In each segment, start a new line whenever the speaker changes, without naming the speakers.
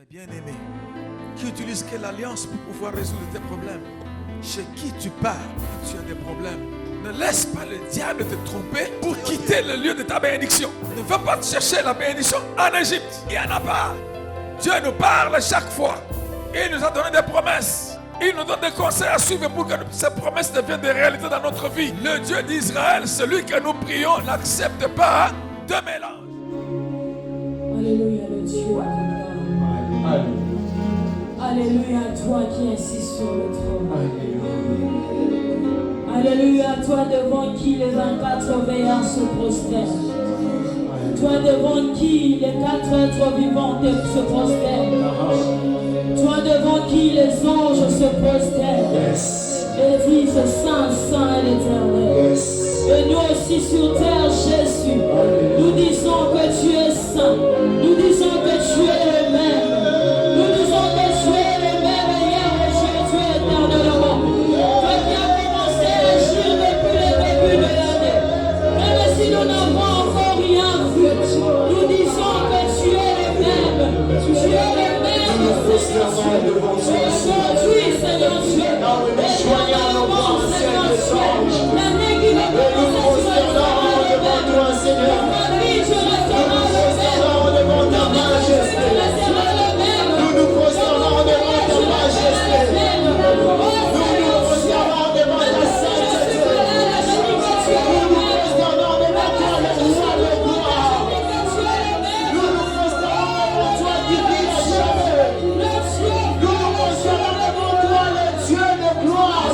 Mais bien aimé, qui utilise quelle alliance pour pouvoir résoudre tes problèmes? Chez qui tu pars quand tu as des problèmes? Ne laisse pas le diable te tromper pour quitter le lieu de ta bénédiction. Ne va pas chercher la bénédiction en Égypte. Il n'y en a pas. Dieu nous parle chaque fois. Il nous a donné des promesses. Il nous donne des conseils à suivre pour que ces promesses deviennent des réalités dans notre vie. Le Dieu d'Israël, celui que nous prions, n'accepte pas de mélange.
Alléluia, le Dieu à ton Alléluia, toi qui insistes sur le trône. Alléluia, toi devant qui les 24 veillants se prosternent. Toi devant qui les 4 êtres vivants se prosternent. Toi devant qui les anges se prosternent. Et disent Saint, Saint est l'Éternel. Et nous aussi sur terre, Jésus, nous disons que tu es saint. Nous disons que tu es le même. Nous disons que tu es le même hier, aujourd'hui, éternellement. Toi qui as commencé à agir depuis le début de l'année. Même si nous n'avons encore rien vu, nous disons que tu es le même. Tu es le même, Seigneur Dieu. Aujourd'hui, Seigneur Dieu. Éternellement, Seigneur Dieu. L'année qui va commencer, tu resteras le même. Dans ma vie, tu resteras le même. Dans ma majesté, tu resteras le même.
Nous nous prosternons devant ta majesté. Nous nous prosternons devant ta sainteté. Nous nous prosternons devant toi, le roi de gloire. Nous nous prosternons devant toi qui vis à jamais. Nous nous prosternons devant toi, le Dieu de gloire.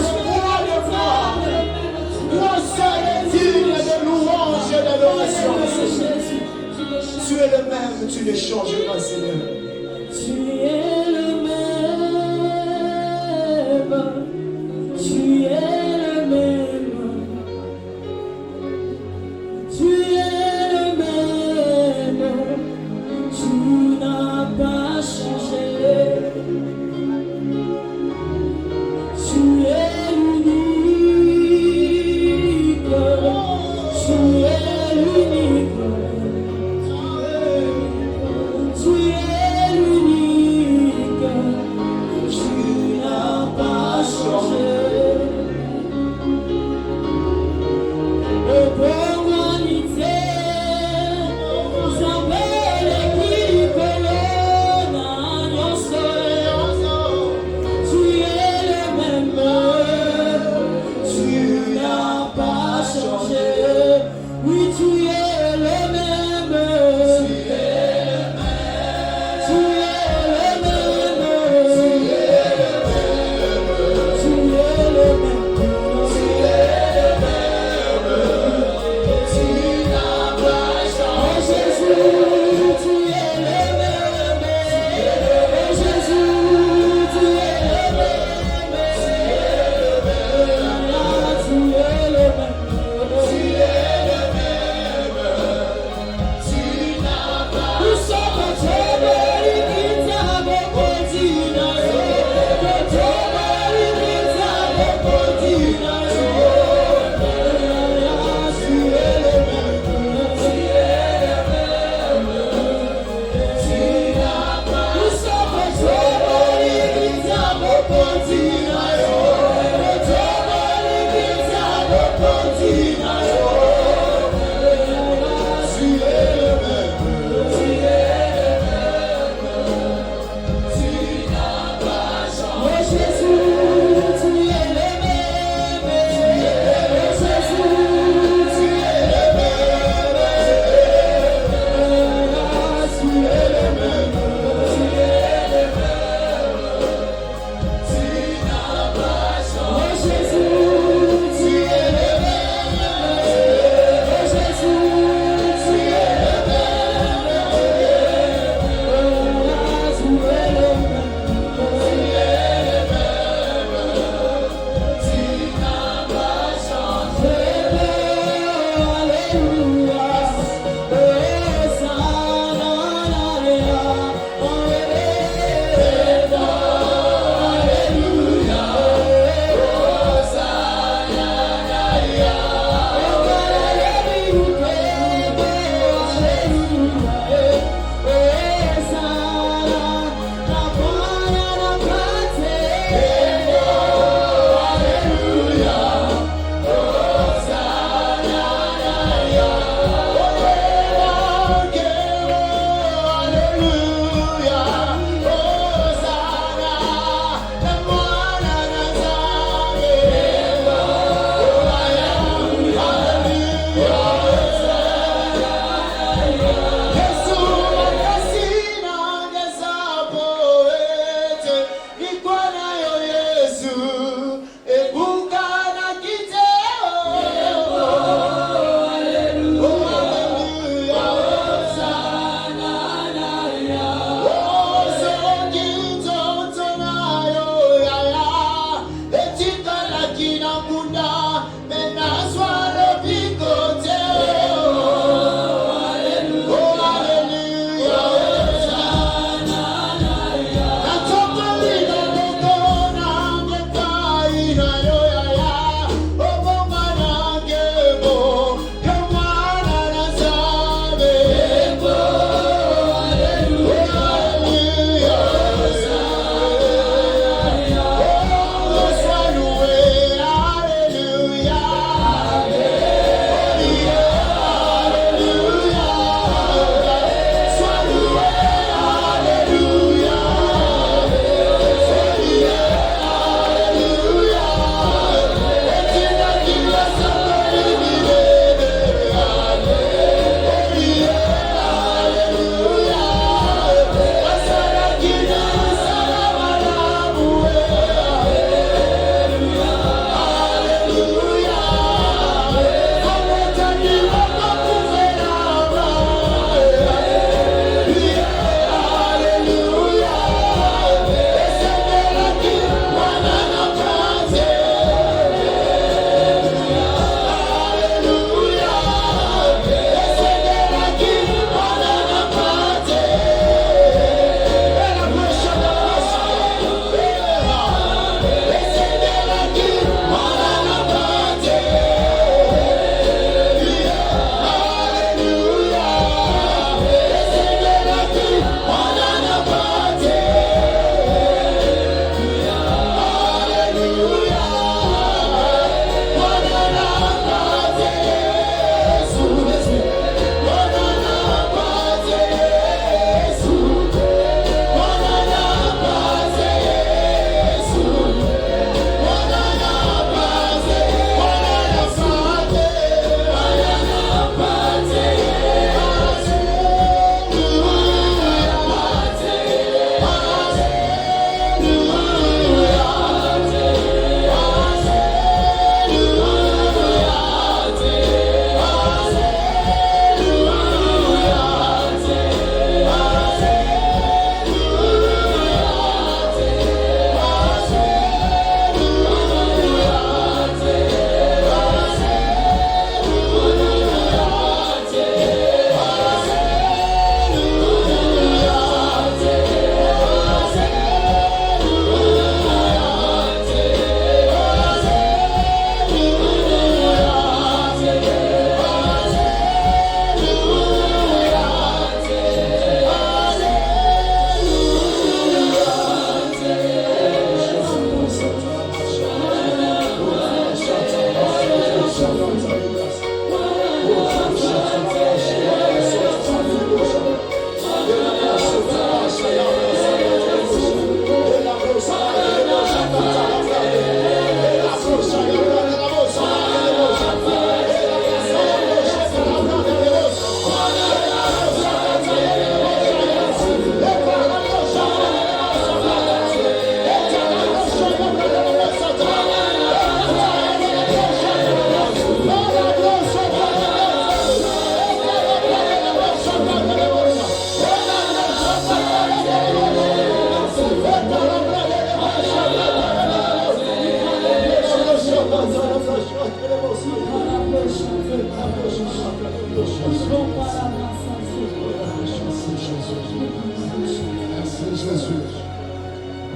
Jésus.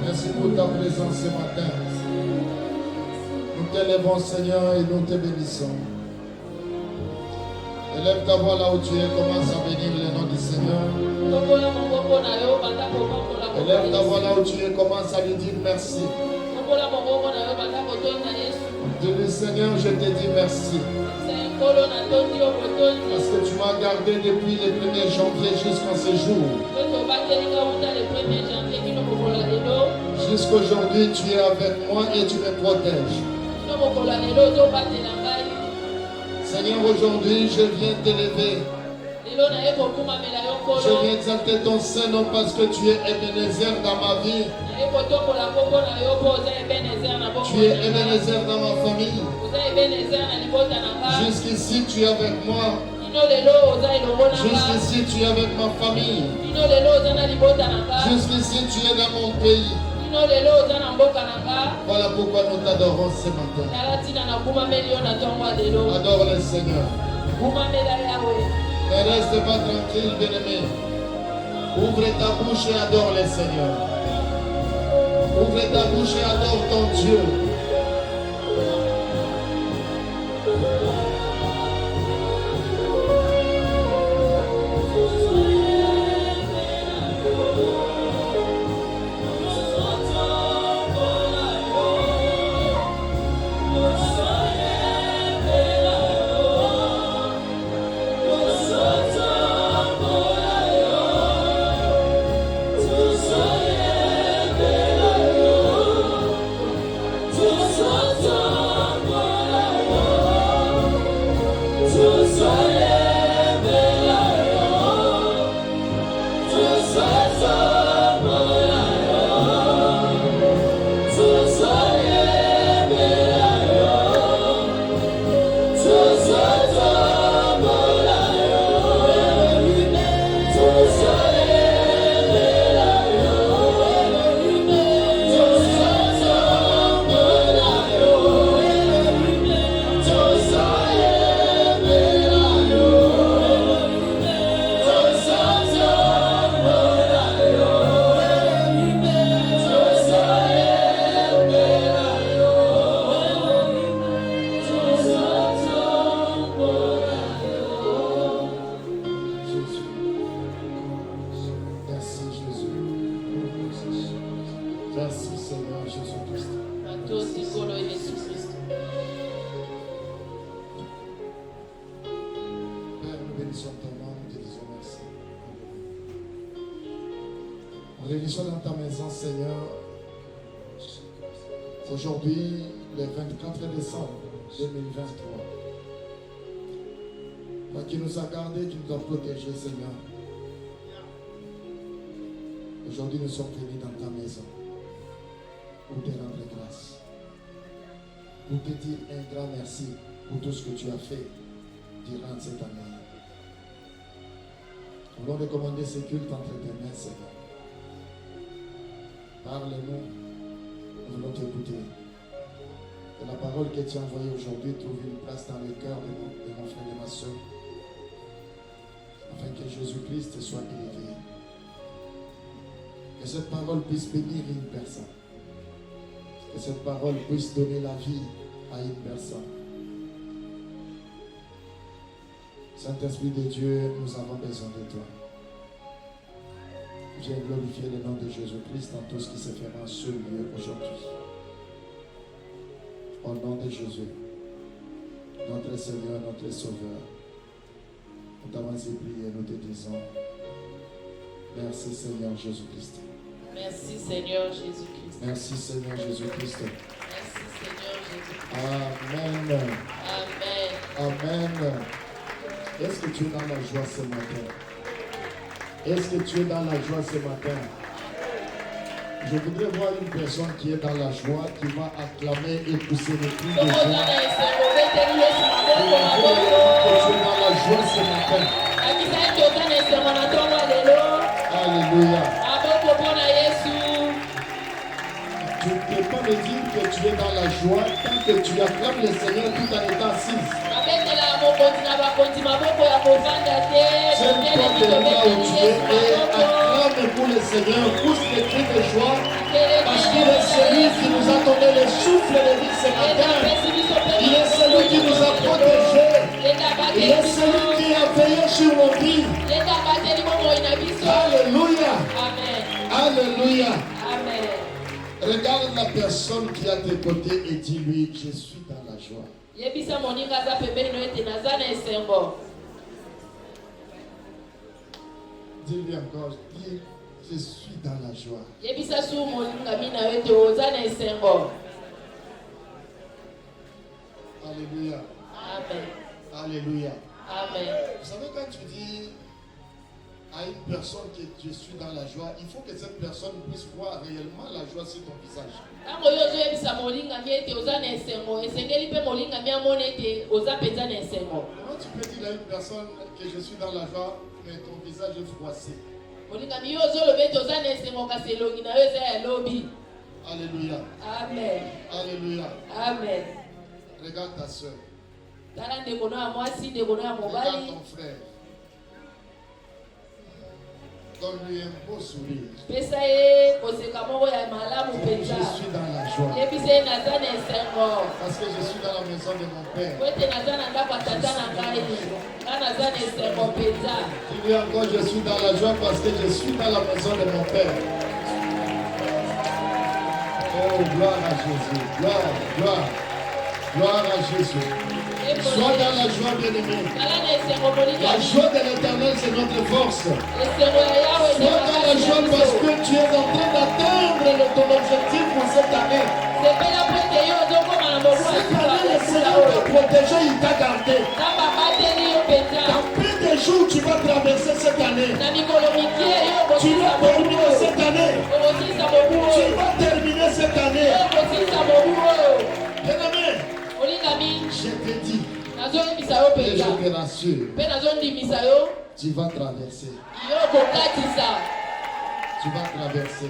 Merci pour ta présence ce matin. Nous t'élèvons, Seigneur, et nous te bénissons. Élève ta voix là où tu es, commence à bénir le nom du Seigneur. Élève ta voix là où tu es, commence à lui dire merci. Dis-lui, Seigneur, je te dis merci. Parce que tu m'as gardé depuis le 1er janvier jusqu'à ce jour. Jusqu'aujourd'hui, tu es avec moi et tu me protèges. Seigneur, aujourd'hui, je viens t'élever. Je viens exalter ton Saint-Nom parce que tu es Ebenezer dans ma vie. Tu es Ebenezer dans ma famille. Jusqu'ici, tu es avec moi. Jusqu'ici, tu es avec ma famille. Jusqu'ici, tu es dans mon pays. Voilà pourquoi nous t'adorons ce matin. Adore le Seigneur. Ne reste pas tranquille, bien-aimé. Ouvre ta bouche et adore le Seigneur. Ouvre ta bouche et adore ton Dieu. Réjouissons dans ta maison, Seigneur. Aujourd'hui, le 24 décembre 2023. Toi qui nous as gardés, qui nous as protégés, Seigneur. Aujourd'hui, nous sommes venus dans ta maison pour te rendre grâce. Pour te dire un grand merci pour tout ce que tu as fait durant cette année. Nous voulons recommander ce culte entre tes mains, Seigneur. Parle-nous, nous voulons t'écouter. Que la parole que tu as envoyée aujourd'hui trouve une place dans le cœur de mon frère et de ma soeur, afin que Jésus-Christ soit élevé. Que cette parole puisse bénir une personne. Que cette parole puisse donner la vie à une personne. Saint-Esprit de Dieu, nous avons besoin de toi. Viens glorifier le nom de Jésus-Christ dans tout ce qui se fera en ce lieu aujourd'hui. Au nom de Jésus, notre Seigneur, notre Sauveur, nous t'avons prié et nous te disons merci Seigneur Jésus-Christ.
Merci Seigneur Jésus-Christ.
Merci Seigneur Jésus-Christ.
Merci Seigneur Jésus-Christ.
Amen.
Amen.
Amen. Est-ce que tu es dans la joie ce matin? Est-ce que tu es dans la joie ce matin? Je voudrais voir une personne qui est dans la joie, qui va acclamer et pousser les cris de joie. Que tu es dans la joie ce matin. Alléluia. Tu ne peux pas me dire que tu es dans la joie tant que tu acclames le Seigneur tout en étant assis. acclame pour le Seigneur, pousse les cris de joie, parce qu'il est celui qui nous a donné le souffle de vie ce matin. Il est celui qui nous a protégés. Il est celui qui a veillé sur nos vies. Alléluia. Alléluia. Regarde la personne qui est à tes côtés et dis-lui, je suis dans la joie. Dis-lui encore, dis, je suis dans la joie. Alléluia.
Amen.
Alléluia.
Amen.
Vous savez, quand tu dis à une personne que je suis dans la joie, il faut que cette personne puisse voir réellement la joie sur ton visage.
Comment
tu peux dire à une personne que je suis dans la joie, mais ton visage est froissé? Alléluia.
Amen.
Alléluia.
Amen.
Regarde ta soeur.
Regarde
ton frère. Donne-lui un beau sourire. Je suis dans la joie. Parce que je suis dans la maison de mon père. Dis-lui encore, je suis dans la joie parce que je suis dans la maison de mon père. Oh, gloire à Jésus. Gloire, gloire. Gloire à Jésus. Sois dans la joie, bien-aimé. La joie de l'Éternel, c'est notre force. Sois dans la joie parce que tu es en train d'atteindre ton objectif pour cette année. Cette année, le Seigneur t'a protégé, il t'a gardé. Dans peu de jours, tu vas traverser cette année. Tu vas terminer cette année. Tu vas terminer cette année. Bien-aimé, je te dis, et je te rassure, tu vas traverser. Tu vas traverser.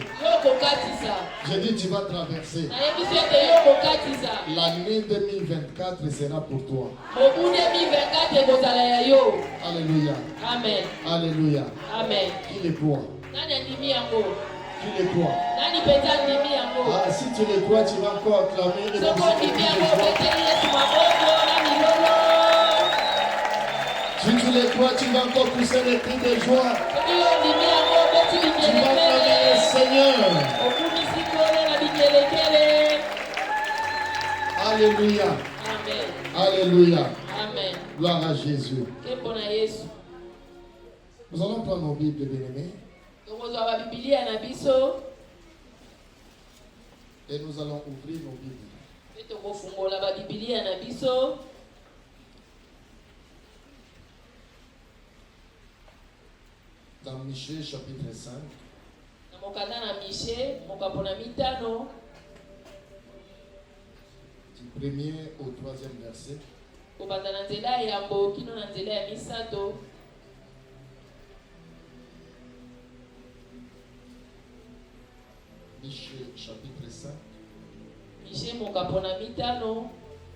Je dis, tu vas traverser. L'année 2024 sera pour toi. Alléluia.
Amen.
Alléluia.
Amen.
Qui les croit? Qui les croit? Ah, si tu les crois, tu vas encore acclamer et si tu les crois, tu vas encore pousser les cris de joie. Tu vas acclamer le Seigneur. Alléluia.
Amen.
Alléluia.
Amen.
Gloire à Jésus. Nous allons prendre nos Bibles, bien-aimés. Et nous allons ouvrir nos Bibles. Dans Michée chapitre 5. Du premier au troisième verset. Michée chapitre 5.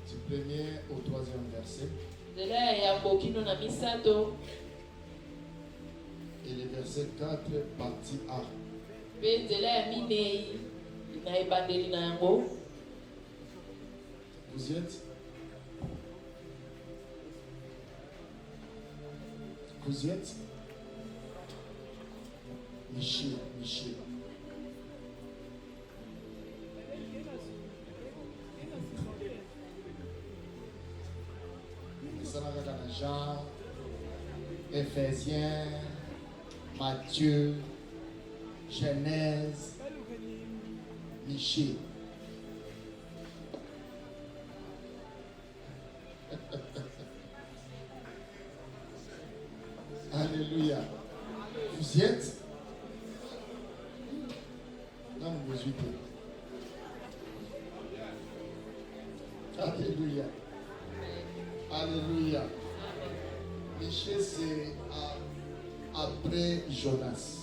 Du premier au troisième verset. Et le verset 4, partie A. Vous y êtes? Vous y êtes? Michée. Jean, Éphésiens, Matthieu, Genèse, Michée. Alléluia. Vous y êtes? Non, vous y êtes. Alléluia. Alléluia. Michée, c'est après Jonas.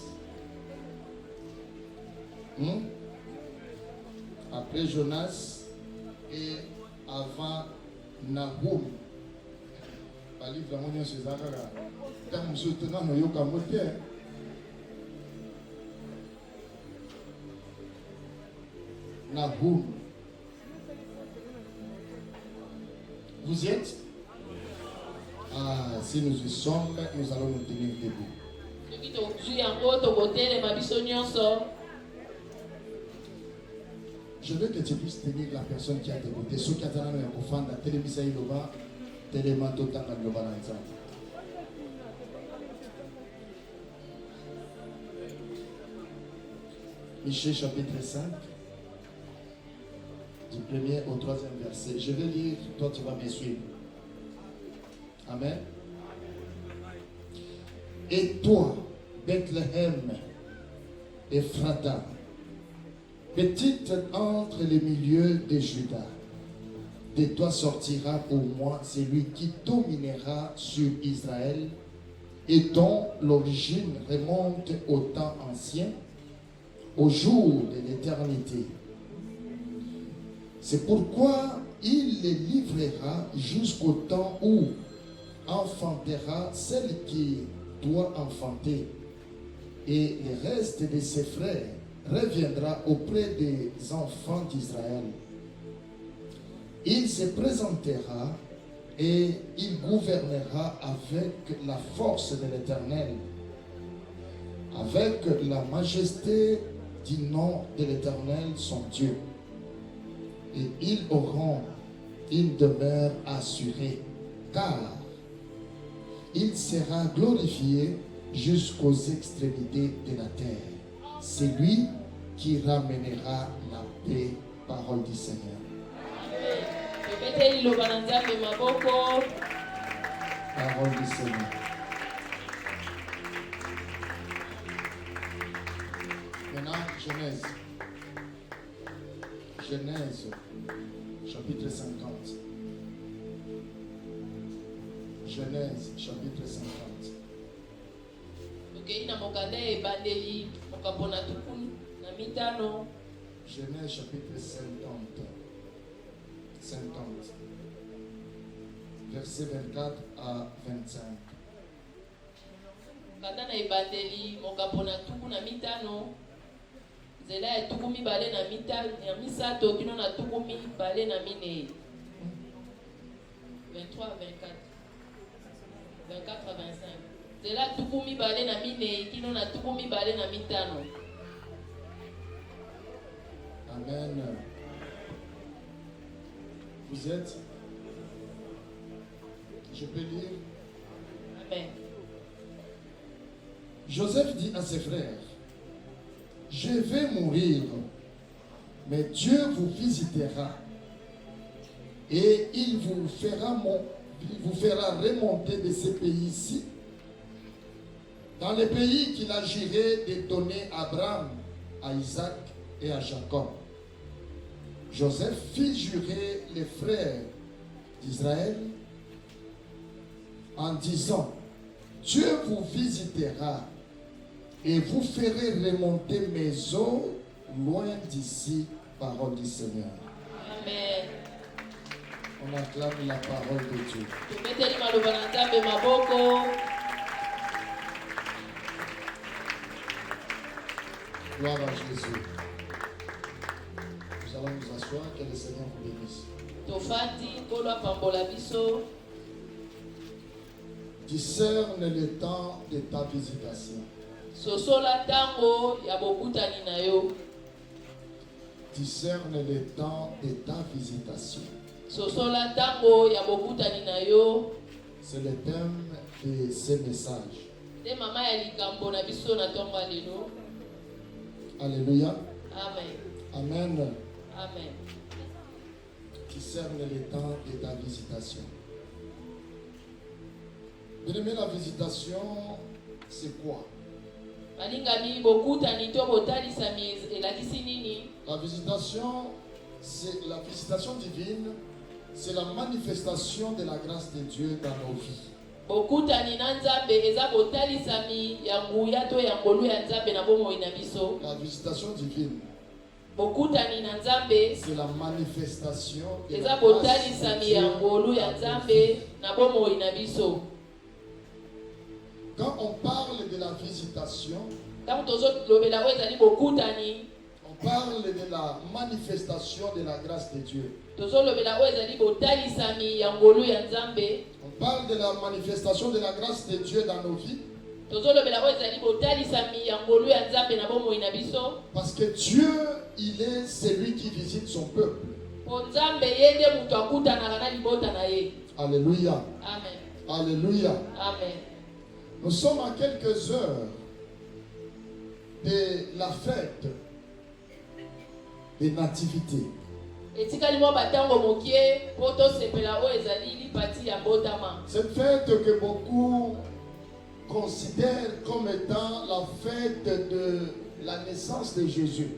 Après Jonas et avant Nahum. balivre yango nyonso eza kaka ntango mosusu to nano oyoka yango te. Nahum. Vous y êtes? Ah, si nous y sommes, nous allons nous tenir debout. Je veux que tu puisses tenir la personne qui a dégoûté. Ceux qui attendent le profane, la télévision Iloba, télémato tanga Iloba Nanza. Michée chapitre 5, du 1er au 3e verset. Je vais lire, toi tu vas me suivre. Amen. Et toi, Bethléem, Ephrata, petite entre les milieux de Juda, de toi sortira pour moi celui qui dominera sur Israël et dont l'origine remonte au temps ancien, au jour de l'éternité. C'est pourquoi il les livrera jusqu'au temps où enfantera celle qui doit enfanter, et le reste de ses frères reviendra auprès des enfants d'Israël. Il se présentera et il gouvernera avec la force de l'Éternel, avec la majesté du nom de l'Éternel son Dieu. Et ils auront une demeure assurée, car il sera glorifié jusqu'aux extrémités de la terre. C'est lui qui ramènera la paix, parole du Seigneur. Parole du Seigneur. Maintenant, Genèse. Genèse, chapitre 50. Genèse, chapitre 50. Genèse, chapitre 50. 50. Verset 24 à 25.
Zela ya tukumi bale na mita ya misato kino na tukumi bale na mine 23 24 24 à 25. Zela tukumi bale na mine kino na tukumi bale na mitano.
Amen. Vous êtes? Je peux lire?
Amen.
Joseph dit à ses frères: je vais mourir, mais Dieu vous visitera et il vous fera remonter de ce pays-ci, dans le pays qu'il a juré de donner à Abraham, à Isaac et à Jacob. Joseph fit jurer les frères d'Israël en disant: Dieu vous visitera et vous ferez remonter mes eaux loin d'ici, parole du Seigneur.
Amen.
On acclame la parole de Dieu. Gloire à Jésus. Nous allons nous asseoir, que le Seigneur vous bénisse. Discerne le temps de ta visitation.
Sosola tango ya bokutani na yo.
Discerne le temps de ta visitation.
Sosola tango ya bokutani na yo.
C'est le thème de ce message.
De mama ya likambo na biso na tongo alelo.
Alléluia.
Amen.
Amen.
Amen.
Discerne le temps de ta visitation. Bien-aimé, la visitation, c'est quoi?
La
visitation, c'est la visitation divine, c'est la manifestation de la grâce de Dieu dans nos vies. La visitation divine,
bokutani na Nzambe
c'est la manifestation de
eza
la grâce
botalisami
de
ya
Dieu.
ngolu ya Nzambe na bomoi na biso.
Quand on parle de la visitation,
Ntango tozolobela oyo ezali bokutani,
on parle de la manifestation de la grâce de Dieu.
tozolobela oyo ezali botalisami ya ngolu ya Nzambe.
On parle de la manifestation de la grâce de Dieu dans nos vies.
Tozolobela oyo ezali botalisami ya ngolu ya Nzambe na bomoi na biso.
Parce que Dieu, il est celui qui visite son peuple.
Po Nzambe ye nde mutu akutanaka na libota na ye.
Alléluia.
Amen.
Alléluia.
Amen.
Nous sommes à quelques heures de la fête des nativités.
Etikali mwa batango mokie po tosepela oyo ezali lipati ya mbotama.
Cette fête que beaucoup considèrent comme étant la fête de la naissance de Jésus.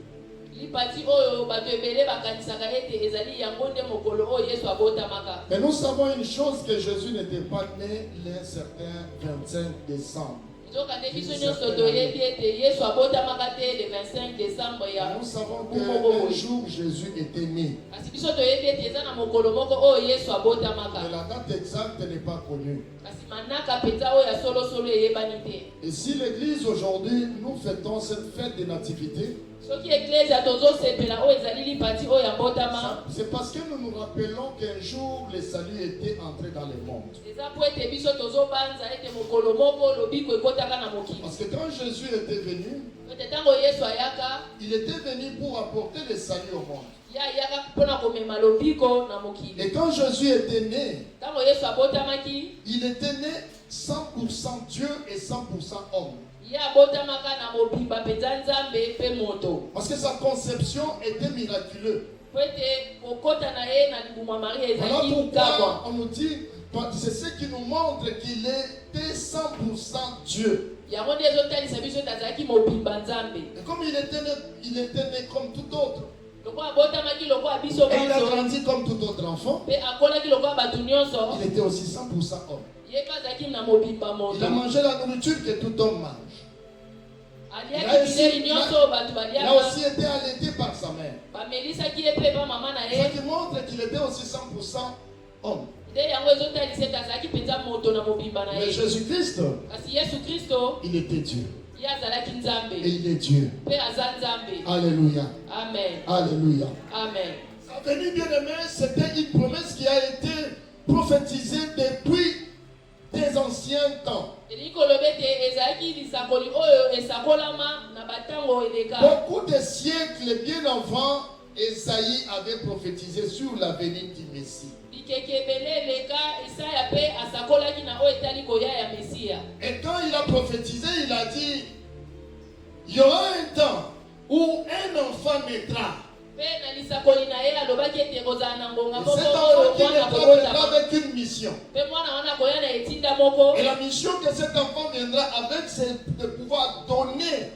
Lipati oyo bato ebele bakanisaka ete ezali yango nde mokolo oyo Yesu abotamaka.
Mais nous savons une chose, que Jésus n'était pas né le certain 25 décembre.
Nzoka nde biso nyonso toyebi ete Yesu abotamaka te le 25 décembre ya
Nous savons
moko
qu'un
boye.
jour Jésus était né.
Kasi biso toyebi ete eza na mokolo moko oyo Yesu
Mais
abotamaka.
la date exacte n'est pas connue.
Kasi manaka mpenza oyo ya solosolo eyebani te.
Et si l'église aujourd'hui, nous fêtons cette fête des nativités,
Soki eklesia tozosepela oyo ezali lipati oyo ya mbotama,
c'est parce que nous nous rappelons qu'un jour le salut était entré dans le monde.
eza po ete biso tozobanza ete mokolo moko lobiko ekotaka na mokili.
Parce que quand Jésus était venu,
Ete ntango Yesu ayaka,
il était venu pour apporter le salut au monde.
ye ayaka mpona komema lobiko na mokili.
Et quand Jésus était né,
Ntango Yesu abotamaki,
il était né 100% Dieu et 100% homme.
ye abotamaka na mobimba mpenza Nzambe mpe moto.
Parce que sa conception était miraculeuse.
Po ete kokota na ye na libuma Maria
Voilà
ezalaki
pourquoi
nkabwa.
on nous dit, c'est ce qui nous montre qu'il était 100% Dieu.
Yango nde ezotalisa biso ete azalaki mobimba Nzambe.
Et comme il était né comme tout autre,
Lokola abotamaki lokola biso
et il a
nyonso,
grandi comme tout autre enfant,
mpe akolaki lokola bato nyonso,
il était aussi 100% homme.
ye mpe azalaki na mobimba moto.
Il a mangé la nourriture que tout homme mange.
aliaki bilei nyonso bato
Il a
baliaka,
aussi été allaité par sa mère.
bamelisaki ye mpe ba mama na
Ce
ye.
qui montre qu'il était aussi 100% homme.
Nde yango ezotalisa ete azalaki mpenza moto na mobimba na
Mais
ye.
Jésus-Christ,
Kasi Yesu Kristo
il était Dieu.
ye azalaki
Et
Nzambe
il est Dieu.
mpe aza Nzambe.
Alléluia.
Amen.
Alléluia.
Amen.
Sa venue bien-aimée, c'était une promesse qui a été prophétisée depuis des anciens temps.
elingi koloba ete ezalaki lisakoli oyo esakolama na batango eleka.
Beaucoup de siècles bien avant, Esaïe avait prophétisé sur la venue du Messie.
bikeke ebele eleka Isaya mpe asakolaki na oyo etali koya ya Mesia.
Et quand il a prophétisé, il a dit, il y aura un temps où un enfant naîtra.
Mpe na lisakoli na ye alobaki ete kozala na ngonga
Et
moko
cet
oyo
enfant qui
mwana
naîtra
kobotama.
viendra avec une mission.
Mpe mwana wana koya na etinda moko.
Et la mission que cet enfant viendra avec, c'est de pouvoir donner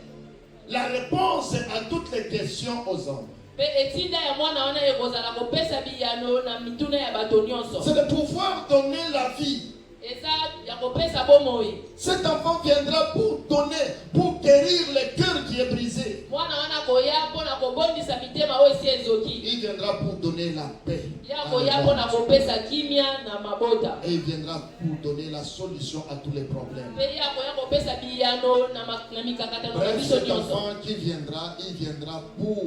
la réponse à toutes les questions aux hommes.
Mpe etinda ya mwana wana ekozala kopesa biyano na mituna ya bato nyonso.
C'est de pouvoir donner la vie.
Eza ya kopesa bomoi.
Cet enfant viendra pour donner, pour guérir le cœur qui est brisé.
Mwana wana koya mpona kobondisa mitema oyo esi ezoki.
Il viendra pour donner la paix.
Ya
à
koya
le
mpona
monde.
kopesa kimia na mabota.
Et il viendra pour donner la solution à tous les problèmes.
Mpe ya koya kopesa biyano na mikakatano na
Bref,
biso
cet
nyonso.
enfant qui viendra, il viendra pour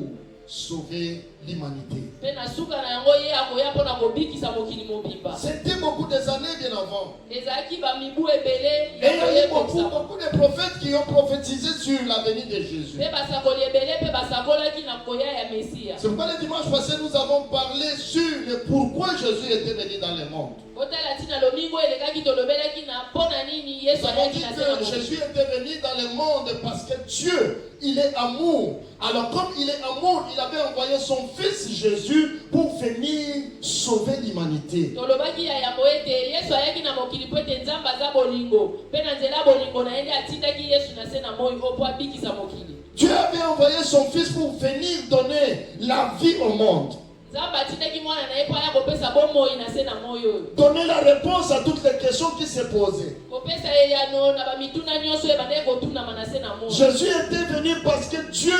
sauver l'humanité.
Mpe na suka na yango ye akoya mpona kobikisa mokili mobimba.
C'était beaucoup des années bien avant.
Ezalaki bamibu ebele
Et il y a eu
ya
beaucoup
koyebokisa.
de prophètes qui ont prophétisé sur la venue de Jésus.
Mpe basakoli ebele mpe basakolaki na koya ya Mesia.
C'est pourquoi le dimanche passé, nous avons parlé sur le pourquoi Jésus était venu dans le monde.
Otala tina lomingo elekaki tolobelaki na mpona nini Yesu
Nous avons
ayaki
dit
na se na
que
mokili.
Jésus était venu dans le monde parce que Dieu, il est amour. Alors comme il est amour, il avait envoyé son fils Jésus pour venir sauver l'humanité.
Tolobaki ya yambo ete Yesu ayaki na mokili po ete Nzambe aza bolingo. Mpe na nzela bolingo na ye nde atindaki Yesu na se na moi opo abikisa mokili.
Dieu avait envoyé son fils pour venir donner la vie au monde.
Nzambe atindaki mwana na ye po aya kopesa bomoi na se na moi oyo.
Donner la réponse à toutes les questions qui se posaient.
Kopesa eyano na bamituna nyonso ebandaki kotunama na se na moi.
Jésus était venu parce que Dieu,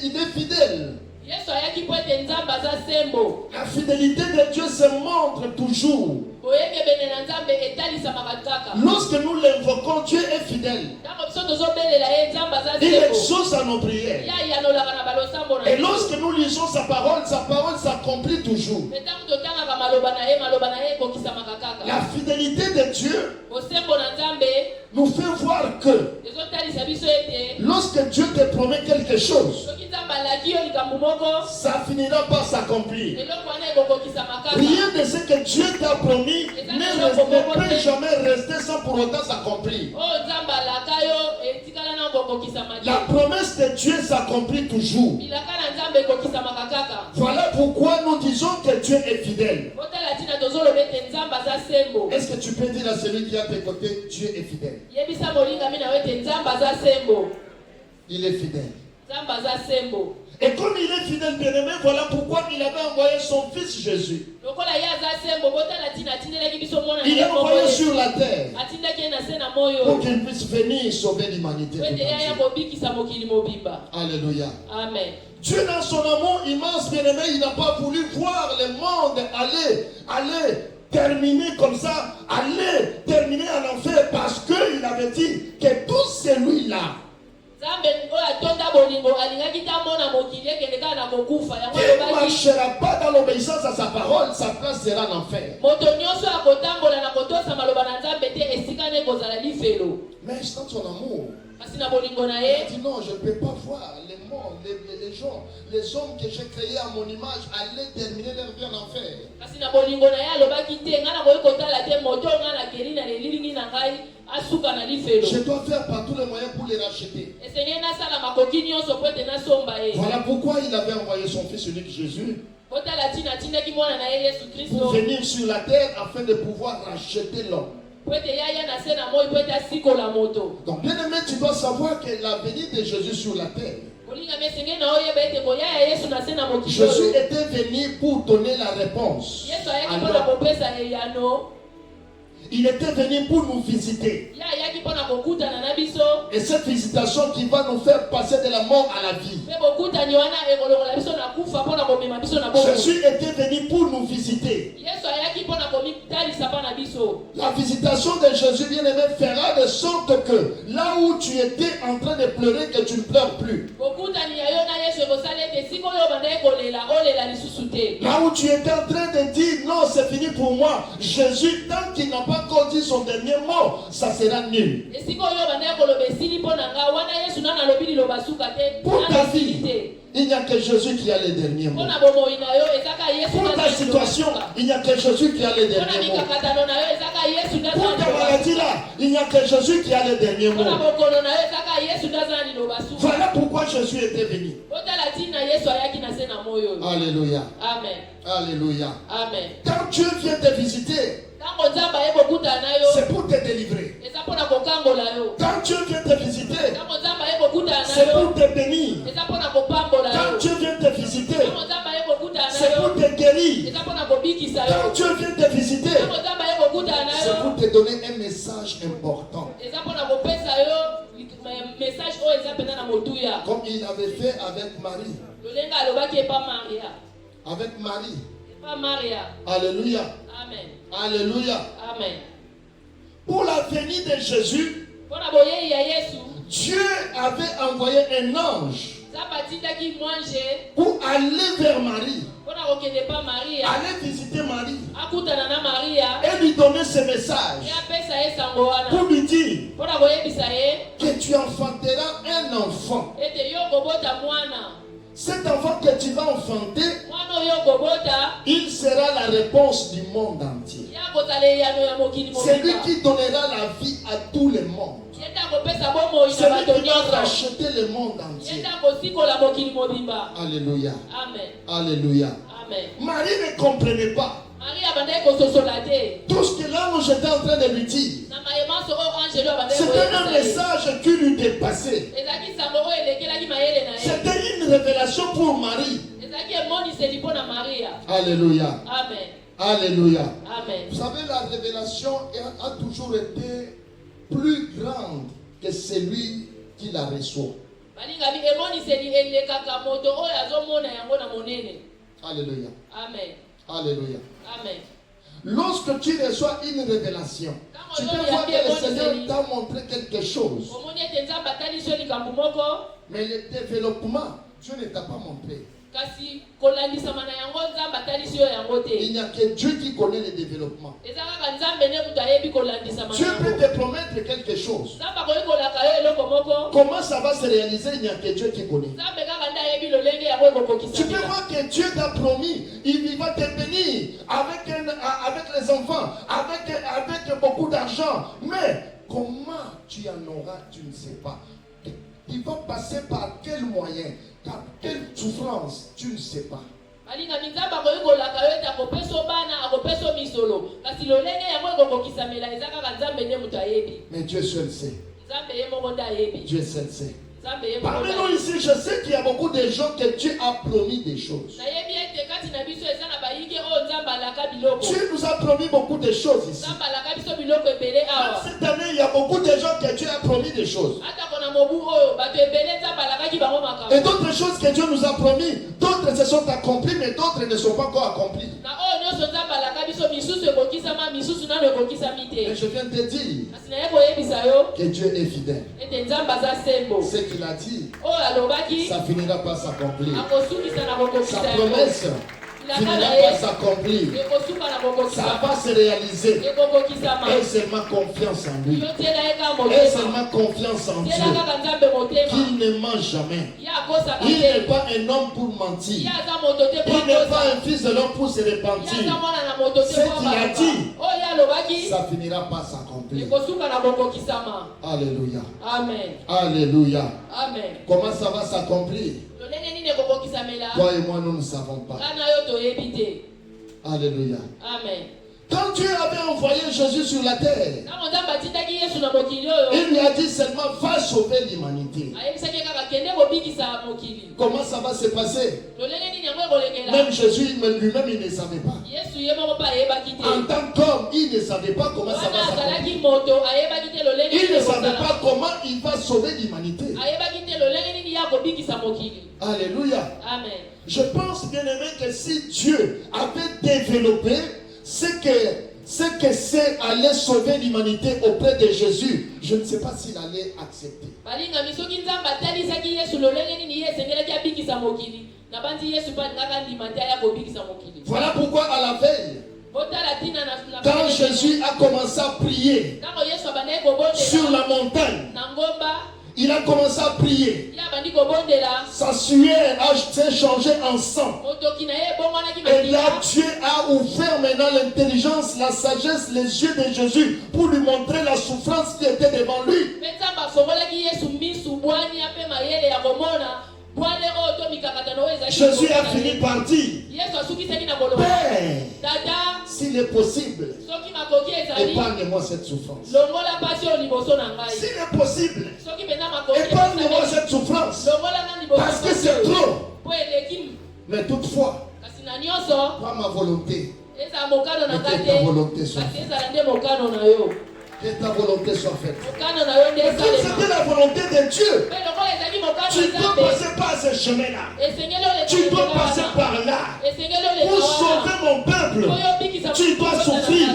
il est fidèle. La fidélité de Dieu se montre toujours. Lorsque nous l'invoquons, Dieu est fidèle. Il exauce à nos prières. Et lorsque nous lisons sa parole s'accomplit toujours. La fidélité de Dieu nous fait voir que lorsque Dieu te promet quelque chose, ça finira par s'accomplir. Rien de ce que Dieu t'a promis ne peut jamais rester sans pour autant s'accomplir. La promesse de Dieu s'accomplit toujours. Voilà pourquoi nous disons que Dieu est fidèle. Est-ce que tu peux dire à celui qui est à tes côtés, Dieu est fidèle? Il est fidèle. Et comme il est fidèle, bien-aimé, voilà pourquoi il avait envoyé son fils Jésus. Il est envoyé sur la terre pour qu'il puisse venir sauver l'humanité. Alléluia.
Amen.
Dieu, dans son amour immense, bien-aimé, il n'a pas voulu voir le monde aller terminer comme ça, aller terminer en enfer, parce qu'il avait dit que tout celui-là qui ne marchera pas dans l'obéissance à sa parole, sa place sera en enfer. Mais dans son amour, il a dit non, je ne peux pas voir les mondes, les gens, les hommes que j'ai créés à mon image aller terminer leur vie en enfer. Je dois faire par tous les moyens pour les racheter. Voilà pourquoi il avait envoyé son fils unique Jésus pour venir sur la terre afin de pouvoir racheter l'homme. Donc bien aimé, tu dois savoir que la venue de Jésus sur la terre, Jésus était venu pour donner la réponse. Il était venu pour nous visiter. Et cette visitation qui va nous faire passer de la mort à la vie. Jésus était venu pour nous visiter. La visitation de Jésus, bien-aimé, fera de sorte que là où tu étais en train de pleurer, que tu ne pleures plus. Là où tu étais en train de dire non, c'est fini pour moi. Jésus, tant qu'il n'a pas encore dit son dernier mot, ça sera nul. Pour ta vie, il n'y a que Jésus qui a les derniers mots. Pour ta situation, il n'y a que Jésus qui a les derniers mots. Pour ta maladie là, il n'y a que Jésus qui a les derniers mots. Voilà pourquoi Jésus était venu. Alléluia.
Amen.
Alléluia.
Amen.
Quand Dieu vient te visiter, c'est pour te délivrer. Quand Dieu vient te visiter, c'est pour te bénir. Quand Dieu vient te visiter, c'est pour te guérir. Quand Dieu vient te visiter, c'est pour te donner un message important. Comme il avait fait avec Marie. Avec Marie. Alléluia.
Amen.
Alléluia.
Amen.
Pour la venue de Jésus, Dieu avait envoyé un ange pour aller vers Marie, aller visiter Marie et lui donner ce message pour lui dire que tu enfanteras un enfant. Cet enfant que tu vas enfanter, il sera la réponse du monde entier. C'est lui qui donnera la vie à tout le monde. C'est lui qui va racheter le monde entier. Alléluia.
Amen.
Alléluia.
Amen.
Marie ne comprenait pas tout ce que l'ange était en train de lui dire. C'était un message qui lui dépassait. C'était une révélation pour Marie. Alléluia.
Amen.
Alléluia.
Amen.
Vous savez, la révélation a toujours été plus grande que celui qui la reçoit. Alléluia.
Amen.
Alléluia.
Amen.
Lorsque tu reçois une révélation, tu peux voir que le Seigneur t'a montré quelque chose. Mais le développement, Dieu ne t'a pas montré. Il n'y a que Dieu qui connaît le développement. Dieu peut te promettre quelque chose. Comment ça va se réaliser? Il n'y a que Dieu qui connaît. Tu peux voir que Dieu t'a promis, il va te bénir avec les enfants, avec beaucoup d'argent. Mais comment tu en auras, tu ne sais pas. Il va passer par quel moyen, par quelle souffrance, tu ne sais pas. Mais Dieu seul sait. Dieu seul sait. Parmi nous ici, je sais qu'il y a beaucoup de gens que Dieu a promis des choses. Dieu nous a promis beaucoup de choses ici. Cette année, il y a beaucoup de gens que Dieu a promis des choses. Et d'autres choses que Dieu nous a promis, d'autres se sont accomplies, mais d'autres ne sont pas encore accomplies. Mais je viens de te dire que Dieu est fidèle. Ce qu'il a dit, ça finira par s'accomplir. Sa promesse finira par s'accomplir. Ça va se réaliser. Et seulement confiance en lui. Et seulement confiance en Dieu. Qu'il ne ment jamais. Il n'est pas un homme pour mentir. Il n'est pas un fils de l'homme pour se repentir. Ce qu'il a dit, ça finira par s'accomplir. Alléluia.
Amen.
Alléluia.
Amen.
Comment ça va s'accomplir? Toi et moi, nous ne savons pas. Alléluia.
Amen.
Quand Dieu avait envoyé Jésus sur la terre, il lui a dit seulement va sauver l'humanité. Comment ça va se passer? Même Jésus lui-même, il ne savait pas. En tant qu'homme, il ne savait pas comment ça va s'accomplir. Il ne savait pas comment il va sauver l'humanité. Alléluia.
Amen.
Je pense, bien aimé, que si Dieu avait développé ce que c'est aller sauver l'humanité auprès de Jésus, je ne sais pas s'il allait accepter. Voilà pourquoi à la veille, quand Jésus a commencé à prier sur la montagne, il a commencé à prier. Sa sueur s'est changée en sang. Et là, Dieu a ouvert maintenant l'intelligence, la sagesse, les yeux de Jésus pour lui montrer la souffrance qui était devant lui. Jésus a fini par dire, Père, s'il est possible, épargne-moi cette souffrance. S'il est possible, épargne-moi cette souffrance. Parce que c'est trop. Mais toutefois, pas ma volonté, mais que ta volonté soit faite. Que ta volonté soit faite. Et comme c'était la volonté de Dieu, tu dois passer par ce chemin-là. Tu dois passer par là. Pour sauver mon peuple, tu dois souffrir.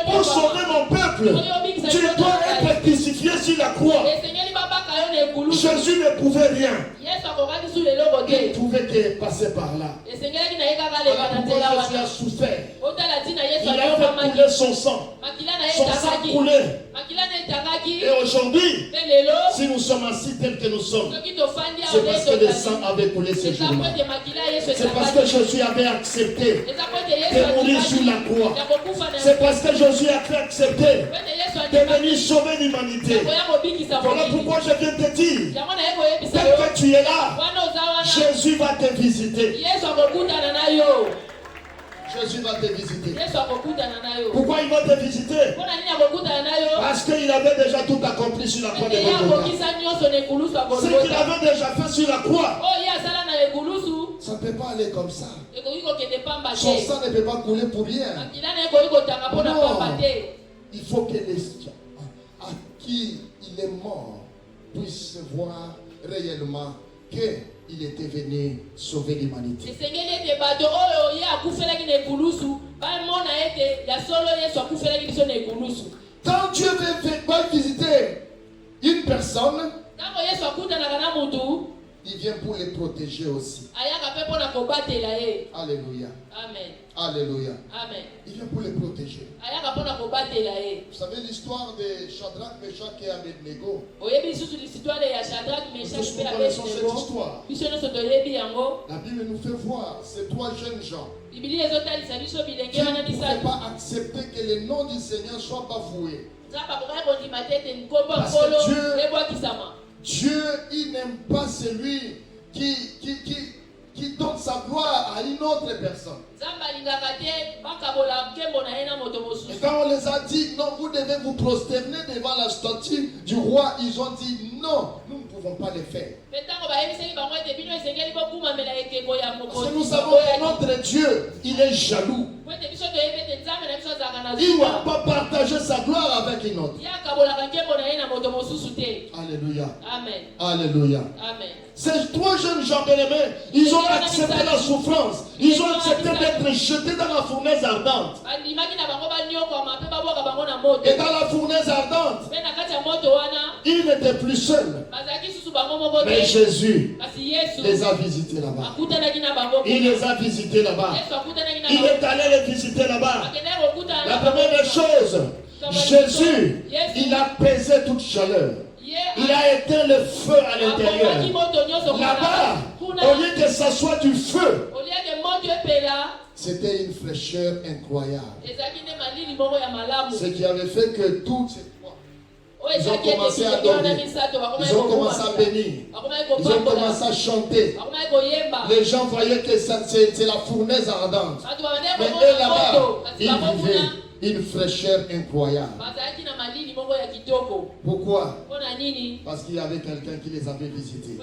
Pour sauver mon peuple, tu dois être crucifié sur la croix. Jésus ne pouvait rien. Il ne pouvait que passer par là. Voilà pourquoi Jésus a souffert. Il a fait couler son sang. Son sang coulait. Et aujourd'hui, si nous sommes assis tels que nous sommes, c'est parce que le sang avait coulé ce jour-là. C'est parce que Jésus avait accepté de mourir sur la croix. C'est parce que Jésus a accepté de venir sauver l'humanité. Voilà pourquoi je viens te dire, tel que tu es là, Jésus va te visiter. Jésus va te visiter. Pourquoi il va te visiter? Parce qu'il avait déjà tout accompli sur la croix de Golgotha. Ce qu'il avait déjà fait sur la croix, ça ne peut pas aller comme ça. Son sang ne peut pas couler pour rien. Non. Il faut que les gens à qui il est mort puissent voir réellement qu'il était venu sauver l'humanité. Quand Dieu va visiter une personne, il vient pour les protéger aussi. Alléluia.
Amen.
Alléluia.
Amen.
Il vient pour les protéger. Vous savez l'histoire de Shadrach, Meshach et Abednego. Nous connaissons cette histoire. La Bible nous fait voir ces trois jeunes gens qui ne pouvaient pas accepter que le nom du Seigneur soit bafoué. Parce que Dieu, il n'aime pas celui qui donne sa gloire à une autre personne. Et quand on les a dit, non, vous devez vous prosterner devant la statue du roi, ils ont dit, non, nous ne pouvons pas le faire. Parce que nous savons que notre Dieu, il est jaloux. Il n'a pas partagé sa gloire avec une autre. Alléluia.
Amen.
Alléluia.
Amen.
Ces trois jeunes gens bien-aimés, ils ont accepté la souffrance. Ils ont accepté d'être jetés dans la fournaise ardente. Et dans la fournaise ardente, ils n'étaient plus seuls. Mais Jésus les a visités là-bas. Il les a visités là-bas. Il est allé les visiter là-bas. La première chose, Jésus, il a pesé toute chaleur. Il a éteint le feu à l'intérieur. Là-bas, au lieu que ça soit du feu, c'était une fraîcheur incroyable. Ce qui avait fait que toutes ces trois, ils ont commencé à dormir. Ils ont commencé à bénir. Ils ont commencé à chanter. Les gens voyaient que c'est la fournaise ardente. Mais eux là-bas, ils vivaient une fraîcheur incroyable. Pourquoi? Parce qu'il y avait quelqu'un qui les avait visités.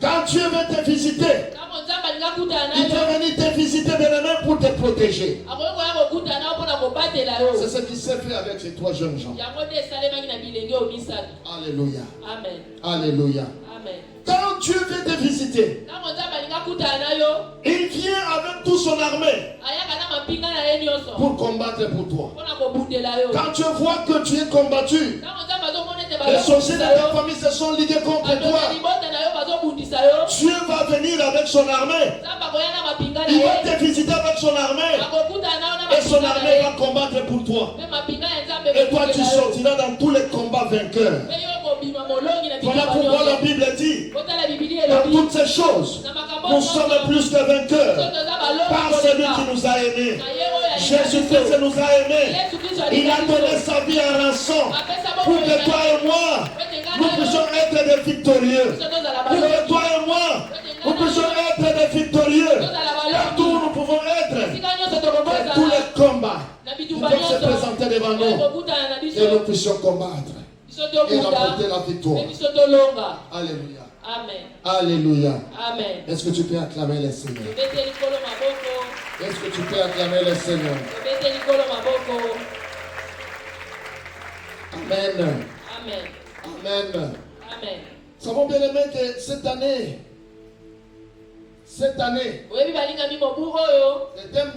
Quand Dieu veut te visiter, il peut venir te visiter pour te protéger. C'est ce qui s'est fait avec ces trois jeunes gens. Alléluia.
Amen.
Alléluia.
Amen.
Quand Dieu veut te visiter, il vient avec toute son armée pour combattre pour toi. Quand tu vois que tu es combattu, les sorciers de ta famille se sont ligués contre toi, Dieu va venir avec son armée. Il va te visiter avec son armée. Et son armée va combattre pour toi. Et toi tu sortiras dans tous les combats vainqueurs. Voilà pourquoi la Bible dit, dans toutes ces choses, nous sommes plus que vainqueurs par celui qui nous a aimés. Jésus-Christ nous a aimés. Il a donné sa vie en rançon pour que toi et moi, nous puissions être des victorieux. Pour que toi et moi, nous puissions être des victorieux. Partout où nous pouvons être. Tous les combats qui peuvent se présenter devant nous. Et nous puissions combattre. Et remporter la victoire. Alléluia.
Amen.
Alléluia.
Amen.
Est-ce que tu peux acclamer le Seigneur? Est-ce que tu peux acclamer le Seigneur? Amen.
Amen.
Amen.
Amen.
Nous savons bien aimé que cette année, le thème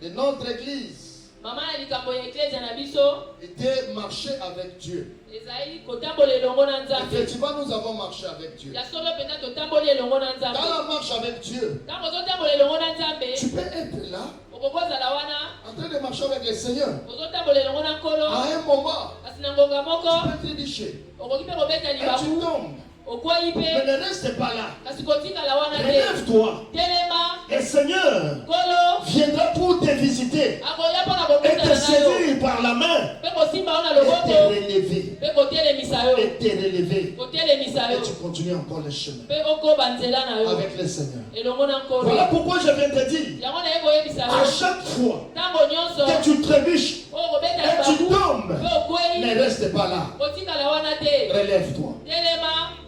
de notre église était marcher avec Dieu. Effectivement, nous avons marché avec Dieu. Dans la marche avec Dieu, tu peux être là, en train de marcher avec le Seigneur. À un moment, tu peux trébucher. Et tu tombes. Mais ne reste pas là. Relève-toi. Et le Seigneur viendra pour te visiter et te saisir par la main et te relever. Et te relever. Et tu continues encore le chemin avec le Seigneur. Voilà pourquoi je viens te dire, à chaque fois que tu trébuches et tu tombes, ne reste pas là. Relève-toi.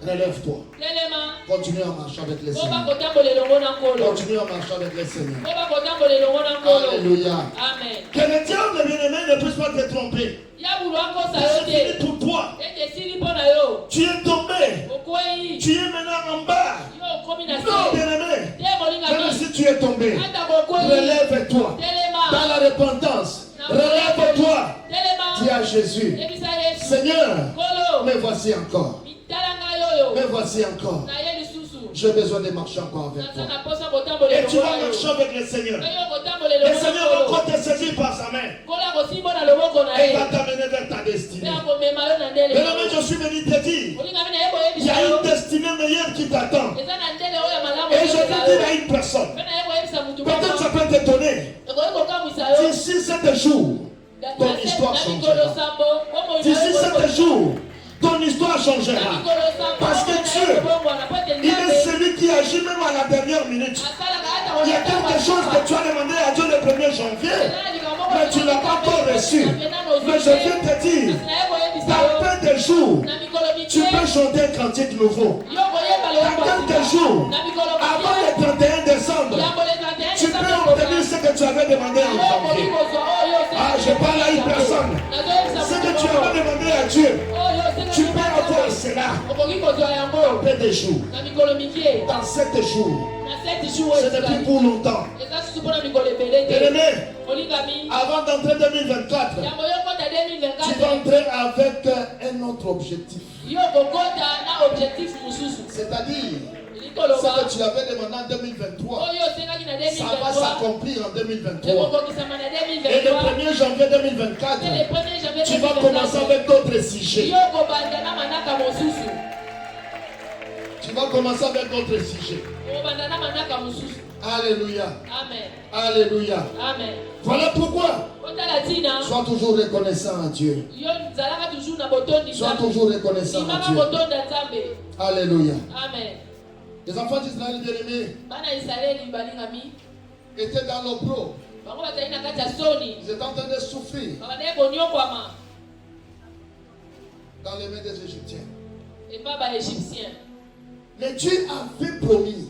Relève-toi.
Telema.
Continue à marcher avec les
Oba
Seigneurs.
kotambolela ngona nkolo.
Continue à marcher avec les Seigneurs.
Oba kotambolela ngona nkolo.
Alléluia.
Amen.
Que le diable bien-aimé ne puisse pas te tromper.
Yabulwa kosa
C'est fini
yote.
pour toi.
Ete sili pona yo.
Tu es tombé.
Okwei.
Tu es maintenant en bas.
Yo komi na
Non,
se.
bien-aimé.
Te molinga
Même
mi.
si tu es tombé,
Ata kokwei.
relève-toi.
Telema.
Dans la repentance, relève-toi.
Telema.
Dis à Jésus,
Ebisa Yesu.
Seigneur,
Kolo.
me voici encore.
Mitalanga yoyo.
Me voici encore.
Na ye lisusu.
J'ai besoin de marcher encore avec toi.
Naza na posa kotambolela
Et tu vas
ngona yo.
marcher avec le Seigneur.
Eyo kotambolela
Le
ngona
Seigneur va
nkolo.
encore te saisir par sa main.
Kola kosimbo na loboko na
Et il
ye.
va t'amener vers ta
Pe
destinée.
akomema yo na ndele.
Bien-aimé, je suis venu te dire,
Olinga mi na ye
il y
koyebisa
a
yo.
une destinée meilleure qui t'attend.
Eza na ndele oyo ya malamu.
Et je veux
koyebisa
dire
yo.
à une personne,
Pe na ye koyebisa mutu
peut-être ça
moko.
peut t'étonner.
Ekoki kokamwisa yo.
D'ici 7 jours, ton histoire changera. D'ici 7 jours, ton histoire changera. Parce que Dieu, il est celui qui agit même à la dernière minute. Il y a quelque chose que tu as demandé à Dieu le 1er janvier, mais tu ne l'as pas encore reçu. Mais je viens te dire, dans peu de jours, tu peux chanter un cantique nouveau. Dans quelques jours, avant le 31 décembre, tu peux obtenir ce que tu avais demandé en janvier. Ah, je parle à une personne. Ce que tu avais demandé à Dieu, tu peux avoir cela dans peu de jours. Dans 7 jours. Ce n'est plus pour longtemps. Bien-aimé, avant d'entrer 2024, tu vas entrer avec un autre objectif. C'est-à-dire, ce que tu avais demandé en 2023, ça va s'accomplir en 2023. Et le 1er janvier 2024, tu vas commencer avec d'autres sujets. Tu vas commencer avec d'autres sujets. Alléluia.
Amen.
Alléluia.
Amen.
Voilà pourquoi. Sois toujours reconnaissant à Dieu. Sois toujours reconnaissant à Dieu. Alléluia.
Amen.
Les enfants d'Israël bien-aimés étaient dans l'opprobre. Ils étaient en train de souffrir dans les mains des Égyptiens. Mais Dieu avait promis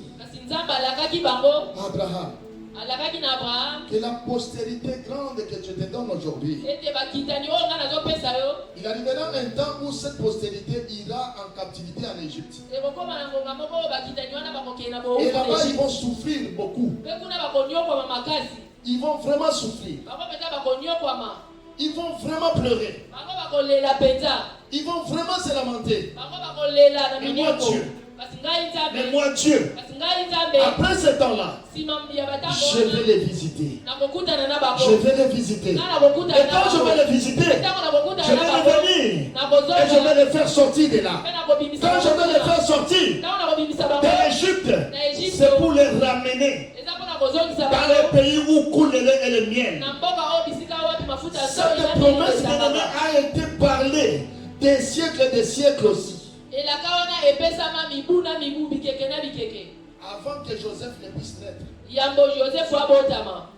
à Abraham que la postérité grande que je te donne aujourd'hui, il arrivera un temps où cette postérité ira en captivité en Égypte. Et là-bas, ils vont souffrir beaucoup. Ils vont vraiment souffrir. Ils vont vraiment pleurer. Ils vont vraiment se lamenter. Mais moi Dieu, après ce temps-là, je vais les visiter. Je vais les visiter. Et quand je vais les visiter, je vais revenir. Et je vais les faire sortir de là. Quand je vais les faire sortir de l'Égypte, c'est pour les ramener dans le pays où coule le lait et le miel. Cette promesse bien-aimée a été parlée des siècles et des siècles aussi. Avant que Joseph ne puisse naître.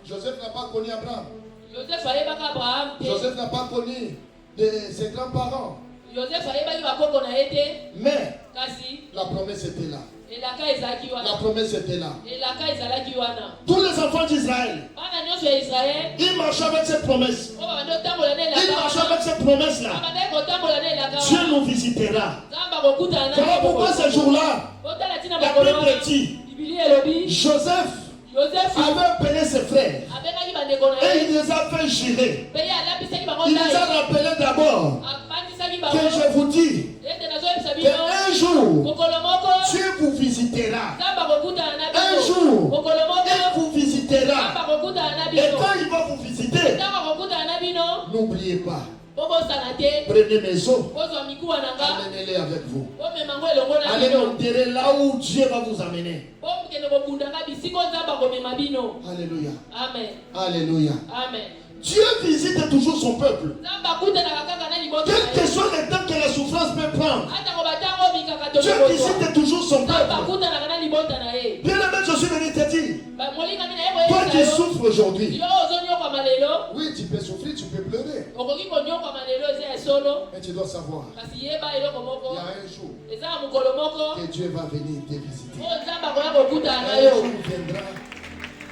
Joseph n'a pas connu Abraham. Joseph n'a pas connu ses grands-parents. Mais la promesse était là. La promesse était là. Tous les enfants d'Israël, ils marchaient avec cette promesse. Ils marchaient avec cette promesse-là. Dieu nous visitera. Voilà pourquoi ce jour-là, la Bible dit, Joseph avait appelé ses frères et il les a fait jurer. Il les a rappelés d'abord que je vous dis qu'un jour Dieu vous visitera. Un jour il vous visitera. Et quand il va vous visiter, n'oubliez pas, prenez mes os, amenez-les avec vous. Allez l'enterrer là où Dieu va vous amener. Alléluia.
Amen.
Alléluia.
Amen.
Dieu visite toujours son peuple. Quel que soit le temps que la souffrance peut prendre, Dieu visite toujours son peuple. Bien aimé, je suis venu te dire, toi qui souffres aujourd'hui, oui, tu peux souffrir, tu peux pleurer, mais tu dois savoir,
kasi
il
yeba
y
eloko
a
moko
un jour
eza na mokolo moko
que Dieu va venir te visiter.
oyo nzambe akoya kokutana na
Un
yo
jour viendra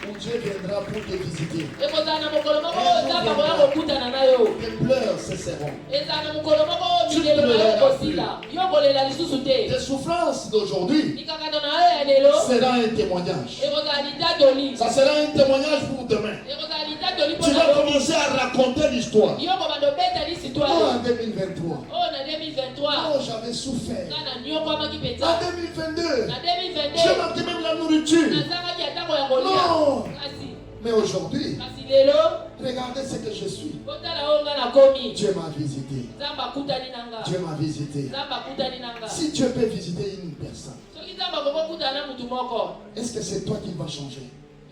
où Dieu viendra pour te visiter.
ekozala na mokolo moko oyo nzambe akoya kokutana na yo
Tes pleurs cesseront.
ezala na mokolo moko oyo milelo na yo ekosila yo kolela lisusu te
Tes souffrances d'aujourd'hui
likakatano na yo ya lelo
sera un témoignage.
ekozala litatoli
Ça sera un témoignage pour demain.
ekozala litatoli
Tu vas commencer à raconter l'histoire.
yo kobanda obeta
Oh,
lisitwale
en 2023.
oyo na 2023
Oh, j'avais souffert.
nga na nyokwamaki
En
mpenza
2022,
na
je
2022
manquais même la nourriture.
nazangaki atako ya kolia
Non.
kasi
Mais aujourd'hui,
kasi lelo
regardez ce que je suis.
otala oyo nga nakomi
Dieu m'a visité.
nzambe akutani na nga
Dieu m'a visité.
nzambe akutani na nga
Si Dieu peut visiter une personne,
soki nzambe akokokutana na mutu moko
est-ce que c'est toi qui vas changer?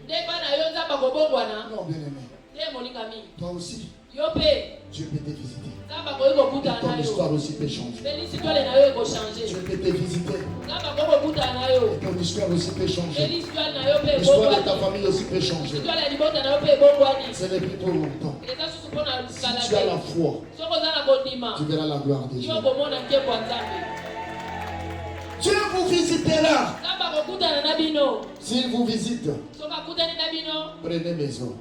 nde mpa na yo nzambe akobongwana
Non, bien aimé.
nde molingami
Toi aussi,
yo mpe
Dieu peut te visiter.
nzambe akoki
Et
kokutana
ton
na yo
histoire aussi peut changer.
mpe lisitwale na yo ekochange
Dieu peut te visiter.
nzambe akoki kokutana na yo
Et ton histoire aussi peut
mpe
changer.
lisitwale na yo mpe
L'histoire de ta
ebongwani
famille aussi peut changer.
lisitwale ya libota na yo mpe ebongwani
Ce n'est plus trop longtemps.
eza susu mpo na
Si
kala
tu as la
te
foi,
soki oza na kondima
tu verras la gloire de Dieu.
yo komona nkembo ya nzambe
Dieu vous visitera.
nzambe akokutana na bino
S'il vous visite,
soki akutani na bino
prenez maison.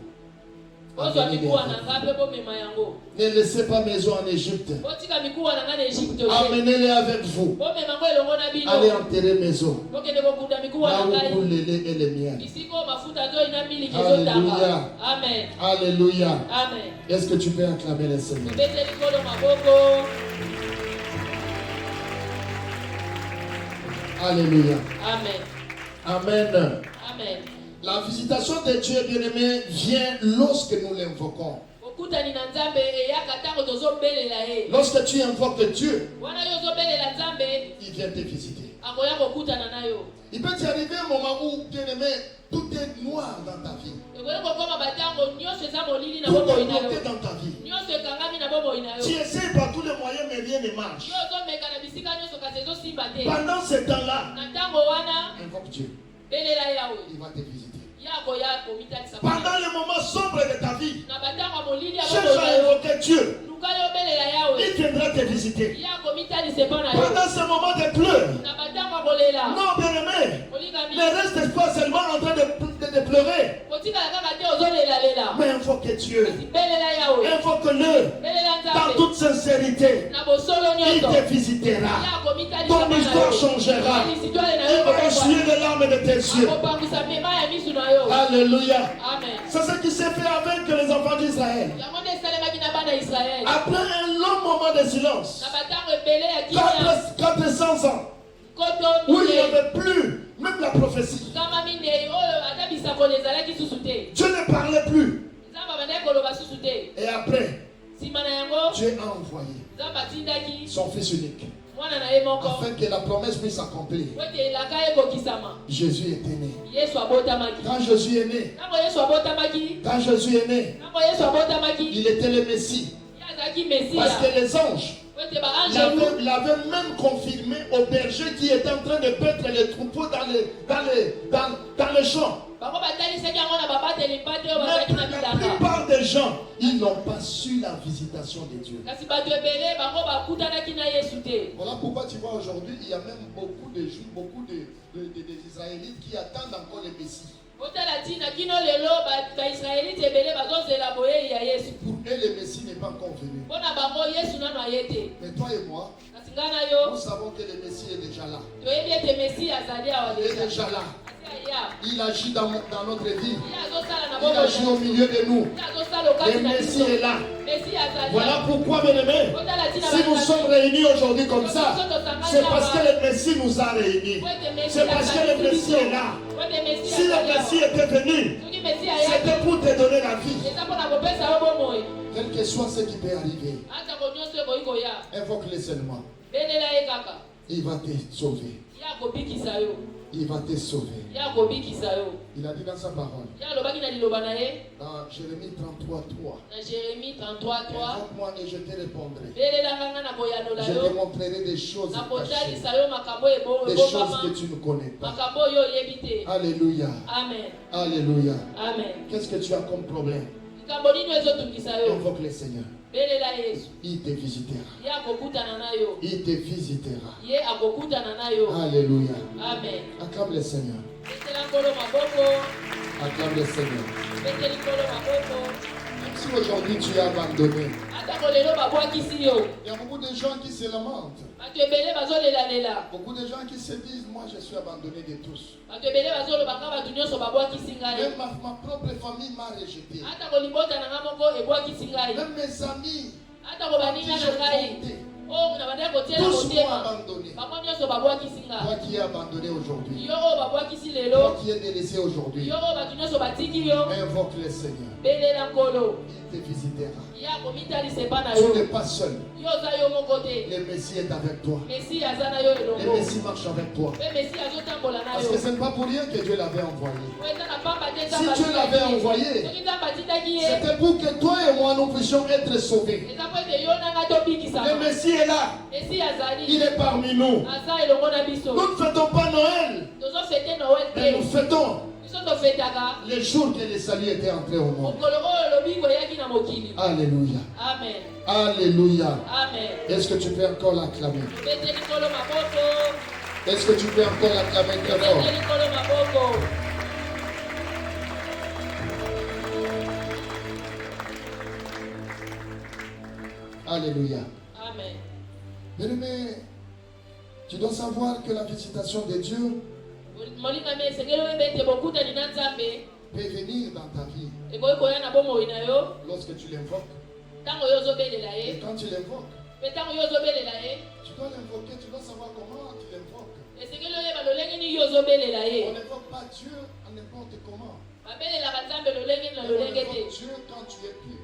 ozwa
Amenez
mikuwa
les
na nga mpe bomema yango
Ne laissez pas maison en Égypte.
botika mikuwa na nga na egypte te
Amenez-les avec vous.
bomema ngo elongo na bino
Allez enterrer maison.
bokende kokunda mikuwa
Là
na
où
ngai
coule le lait et le miel.
bisika oyo mafuta nzoi na miliki
Alléluia.
ezotanga amen
Alléluia.
amen
Est-ce que tu peux acclamer le Seigneur?
tobete likolo maboko
Alléluia.
amen
Amen.
amen
La visitation de Dieu, bien-aimé, vient lorsque nous l'invoquons.
okutani na nzambe eyaka ntango tozobelela ye
Lorsque tu invoques Dieu,
wana yo ozobelela nzambe
il vient te visiter.
akoya kokutana na yo
Il peut t'arriver un moment où, bien-aimé, tout est noir dans ta vie.
ekoki kokoma batango nyonso eza molili na
Tout
bomoi
est
na yo
bloqué dans ta vie.
nyonso ekangami na bomoi na yo
Tu essaies par tous les moyens, mais rien ne marche.
yo ozomeka na bisika nyonso kasi ezosimba te
Pendant ce temps-là,
na ntango wana
invoque Dieu.
belela yawe
Il va te visiter.
ye akoya komitalisa
Pendant les moments sombres de ta vie,
na batango ya molili ya
cherche
bomoi na
à
yo
invoquer Dieu.
luka yo obelela yawe
Il viendra te visiter.
ye akomitalisa epa na yo
Pendant ce moment de pleurs,
na batango ya kolela
non, bien-aimé,
olingami
ne reste pas seulement en train de pleurer,
kotikala kaka te ozolelalela
mais invoque Dieu.
belela yawe
Invoque-le
belela
dans
nzambe
toute sincérité.
na bosolo
Il
nyonso
te visitera.
ye akomitalisa
Ton
epa na
histoire
yo
changera.
lisitwale na
Il
yo
va
ekokobwana.
essuyer les larmes de tes yeux.
akopangwisa mema ya misu na yo
Alléluia.
amen
C'est ce qui s'est fait avec les enfants d'Israël.
yango nde esalemaki na bana ya israele
Après un long moment de silence,
na batango ebele ya kimia
400 ans,
koto
où il n'y
minei
avait plus même la prophétie.
nkama minei oyo ata bisakolo ezalaki susu te
Dieu ne parlait plus.
nzambe abandaki koloba susu te
Et après,
nsima na yango
Dieu a envoyé
nzambe atindaki
son Fils unique
mwana na ye moko
afin que la promesse puisse s'accomplir.
po ete elaka ekokisama
Jésus était né.
yesu abotamaki
Quand Jésus est né,
ntango yesu abotamaki
quand Jésus est né,
ntango yesu abotamaki
il était le Messie.
ye azalaki mesiya
Parce que les anges
po ete baangelu
l'avaient même confirmé aux bergers qui étaient en train de paître les troupeaux dans les champs.
bango batalisaki yango na babateli mpate oyo
Mais
bazalaki na
la
bilanga
plupart des gens, ils n'ont pas su la visitation de Dieu.
kasi bato ebele bango bakutanaki na yesu te
Voilà pourquoi tu vois aujourd'hui, il y a même beaucoup de Juifs, beaucoup d'Israélites qui attendent encore le Messie.
otala ntina kino lelo baisraelite ebele bazozela boyei ya yesu
Pour eux, le Messie n'est pas encore venu.
mpo na bango yesu nano aye te
Mais toi et moi,
kasi ngai na yo
nous savons que le Messie est déjà là.
toyebi ete mesi azali awa
Il est
deja
déjà là.
asi aya
Il agit dans notre vie.
ye azosala na
Il agit au milieu de nous.
ye azosala okati
Le
na
Messie
biso
est là.
mesi azali
Voilà pourquoi, bien-aimés,
otala ntina
si nous sommes réunis aujourd'hui comme ça, c'est parce que le Messie nous a réunis.
po ete mesi
C'est parce que le Messie est là.
po ete mesi
Si le Messie était venu,
soki mesi ayaki
c'était pour te donner la vie.
eza mpo na kopesa yo bomoi
Quel que soit ce qui peut arriver,
atako nyonso ekoki koya
invoque-le seulement.
belela ye kaka
Il va te sauver.
ye akobikisa yo
Il va te sauver.
ye akobikisa yo
Il a dit dans sa parole,
ye alobaki na liloba na ye
dans Jérémie 33:3,
na jérémi 33:3
invoque-moi et je te répondrai.
belelanga nga na koyanola
Je te
yo
montrerai des choses
na
cachées,
kotalisa yo makambo
des choses
ebomama
que tu ne connais pas.
makambo oyo oyebi te
Alléluia.
amen
Alléluia.
amen
Qu'est-ce que tu as comme problème?
likambo nini ezotungisa yo
Invoque le Seigneur.
belela Yesu.
Il te visitera.
Ye akokutana nayo.
Il te visitera.
Ye akokutana nayo.
Alléluia.
Amen.
Acclame le Seigneur.
Betela nkolo maboko.
Acclame le Seigneur.
Beteli nkolo maboko.
Même si aujourd'hui tu es abandonné,
Atako lelo babwakisi yo.
il y a beaucoup de gens qui se lamentent.
Bato ebele bazolelalela.
Beaucoup de gens qui se disent, moi je suis abandonné de tous.
Bato ebele bazolobaka bato nyonso babwakisi ngai.
Même ma propre famille m'a rejeté.
Atako libota na nga moko ebwakisi ngai.
Même mes amis
Atako baninga na ngai. Oh, na bandeko tiela
tous m'ont
motema.
abandonné.
Bango nyonso babwakisi nga.
Toi qui es abandonné aujourd'hui,
Yo oyo babwakisi
toi
lelo.
qui es délaissé aujourd'hui,
Yo oyo bato nyonso batiki yo.
invoque le Seigneur.
Belela nkolo.
Il te visitera.
Ye akomitalisa epa na
Tu
yo.
n'es pas seul.
Yo oza yo moko te.
Le Messie est avec toi.
Mesi aza na yo
Le
elongo.
Messie marche avec toi.
Mpe Mesi azotambola na
Parce
yo.
que ce n'est pas pour rien que Dieu l'avait envoyé.
Po eza na pamba te
Si
Nzambe
Dieu l'avait
atindaki ye.
envoyé,
Soki Nzambe atindaki ye,
c'était pour que toi et moi nous puissions être sauvés.
eza po ete yo nanga tobikisama.
Le Messie est là.
Mesi azali.
Il est parmi nous.
Aza elongo na biso.
Nous ne fêtons pas Noël,
Tozofete Noel
mais nous
te.
fêtons
Biso tofetaka
les jours que le salut était entré au monde.
mokolo oyo lobiko eyaki na mokili.
Alléluia.
Amen.
Alléluia.
Amen.
Est-ce que tu peux encore l'acclamer?
Beteli nkolo maboko.
Est-ce que tu peux encore l'acclamer très fort?
Beteli nkolo maboko.
Alléluia.
Amen.
Bien-aimé, tu dois savoir que la visitation de Dieu
molingami esengeli oyeba ete bokutani na Nzambe
peut venir dans ta vie
ekoki koya na bomoi na yo
lorsque tu l'invoques.
ntango yo ozobelela
Et
ye.
quand tu l'invoques,
Mpe ntango yo ozobelela ye
tu dois l'invoquer, tu dois savoir comment tu l'invoques.
esengeli oyeba lolenge nini yo ozobelela
On
ye.
n'invoque pas Dieu en n'importe comment.
babelelaka Nzambe lolenge na
On
lolenge
invoque
te.
Dieu quand tu es pur,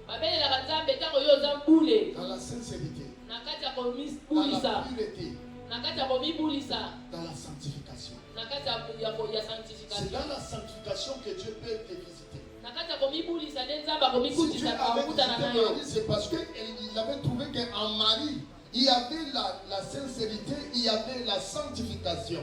babelelaka Nzambe ntango yo oza mbule
dans la sincérité,
na kati ya
dans la
komibulisa,
pureté,
na kati ya komibulisa,
dans la sanctification.
na kati ya
C'est
sanctification,
dans la sanctification que Dieu peut te visiter.
na kati ya komibulisa nde Nzambe
Si Dieu
akomikutisa
avait
akokutana na
visité
yo.
Marie, c'est parce qu'il avait trouvé qu'en Marie, il y avait la sincérité, il y avait la sanctification.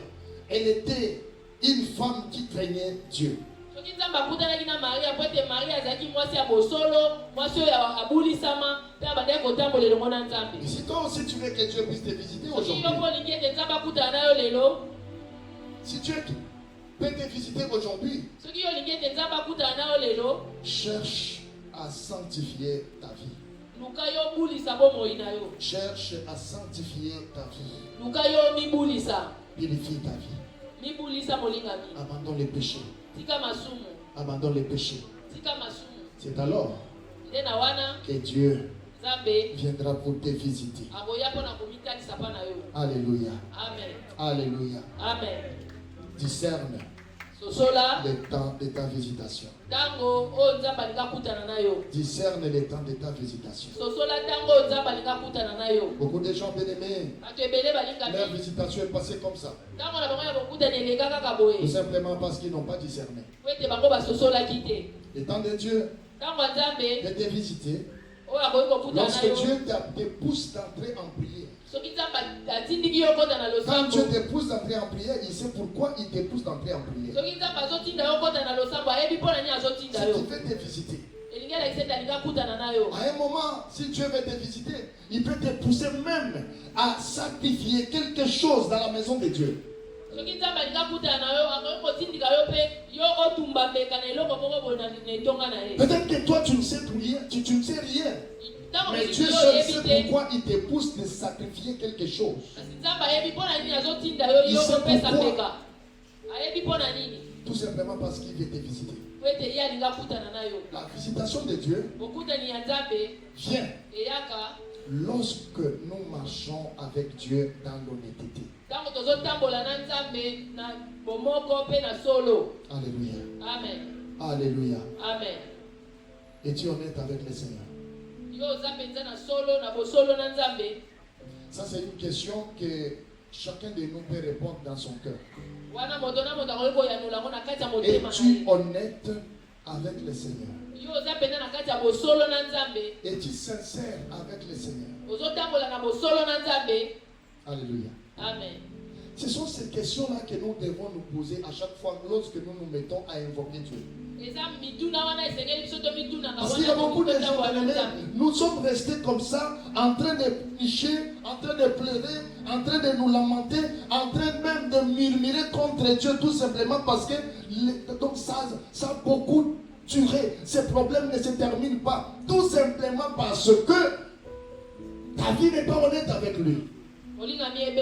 Elle était une femme qui craignait Dieu.
soki Nzambe akutanaki na Maria po ete Maria azalaki mwasi ya bosolo, mwasi oyo abulisama mpe abandaki kotambola elongo na Nzambe.
Et si toi aussi tu veux que Dieu puisse te visiter
soki
aujourd'hui,
yo mpo olingi ete Nzambe akutana na yo lelo,
si Dieu peut te visiter aujourd'hui,
soki yo olingi ete Nzambe akutana na yo lelo,
cherche à sanctifier ta vie.
luka yo obulisa bomoi na yo.
Cherche à sanctifier ta vie.
Luka yo mibulisa,
Purifie ta vie.
mibulisa molingami.
Abandonne les péchés.
Tika masumu,
Abandonne les péchés.
tika masumu.
C'est alors
Nde na wana
que Dieu
Nzambe
viendra pour te visiter.
akoya mpo na komitalisa mpa na yo.
Alléluia.
Amen.
Alléluia.
Amen.
Discerne
Sosola
le temps de ta visitation.
ntango oyo Nzambe alingi akutana na yo.
Discerne le temps de ta visitation.
Sosola ntango oyo Nzambe alingi akutana na yo.
Beaucoup de gens bien-aimés,
Bato ebele
leur
balingami
visitation est passée comme ça.
ntango na bango ya bokutani eleka kaka
Tout
boye
simplement parce qu'ils n'ont pas discerné.
po ete bango basosolaki te.
Le temps de Dieu
Ntango ya Nzambe
peut te visiter
oyo akoki kokutana
lorsque
na yo,
Dieu te pousse d'entrer en prière.
soki Nzambe atindiki yo kota na
Quand Dieu
losambo,
te pousse d'entrer en prière, il sait pourquoi il te pousse d'entrer en prière.
soki Nzambe azotinda yo kota na losambo ayebi mpo na nini azotinda
Si
yo.
tu veux te visiter,
elingi alakisa ete alingi akutana na yo.
à un moment, si Dieu veut te visiter, il peut te pousser même à sacrifier quelque chose dans la maison de Dieu.
soki Nzambe alingi akutana na yo akoki kotindika yo mpe yo otumba mbeka na eloko moko boye na etonga na ye.
Peut-être que toi, tu ne sais rien, tu ne sais rien.
Ntango
Mais
mosusu
Dieu
yo
seul
oyebi
sait
te,
pourquoi il te pousse de sacrifier quelque chose.
kasi Nzambe ayebi mpo na nini azotinda yo
Il
yo
sait
kopesa
pourquoi.
mbeka. Ayebi mpo na nini
Tout simplement parce qu'il veut te visiter.
po ete ye alingi akutana na yo.
La visitation de Dieu
bokutani ya Nzambe
vient
eyaka
lorsque nous marchons avec Dieu dans l'honnêteté.
ntango tozotambola na Nzambe na bomoko mpe na solo.
Alléluia.
Amen.
Alléluia.
Amen.
Es-tu honnête avec le Seigneur?
yo oza mpenza na solo na bosolo na Nzambe.
Ça, c'est une question que chacun de nous peut répondre dans son cœur.
wana moto na moto akoki koyanula ngo na kati ya motema na
Es-tu
ye.
honnête avec le Seigneur?
yo oza mpenza na kati ya bosolo na Nzambe.
Es-tu sincère avec le Seigneur?
ozotambola na bosolo na Nzambe.
Alléluia.
Amen.
Ce sont ces questions-là que nous devons nous poser à chaque fois lorsque nous nous mettons à invoquer Dieu. Parce qu'il y a beaucoup de gens, nous sommes restés comme ça, en train de picher, en train de pleurer, en train de nous lamenter, en train même de murmurer contre Dieu, tout simplement parce que donc ça a beaucoup duré. Ces problèmes ne se terminent pas, tout simplement parce que ta vie n'est pas honnête avec lui. Vous savez,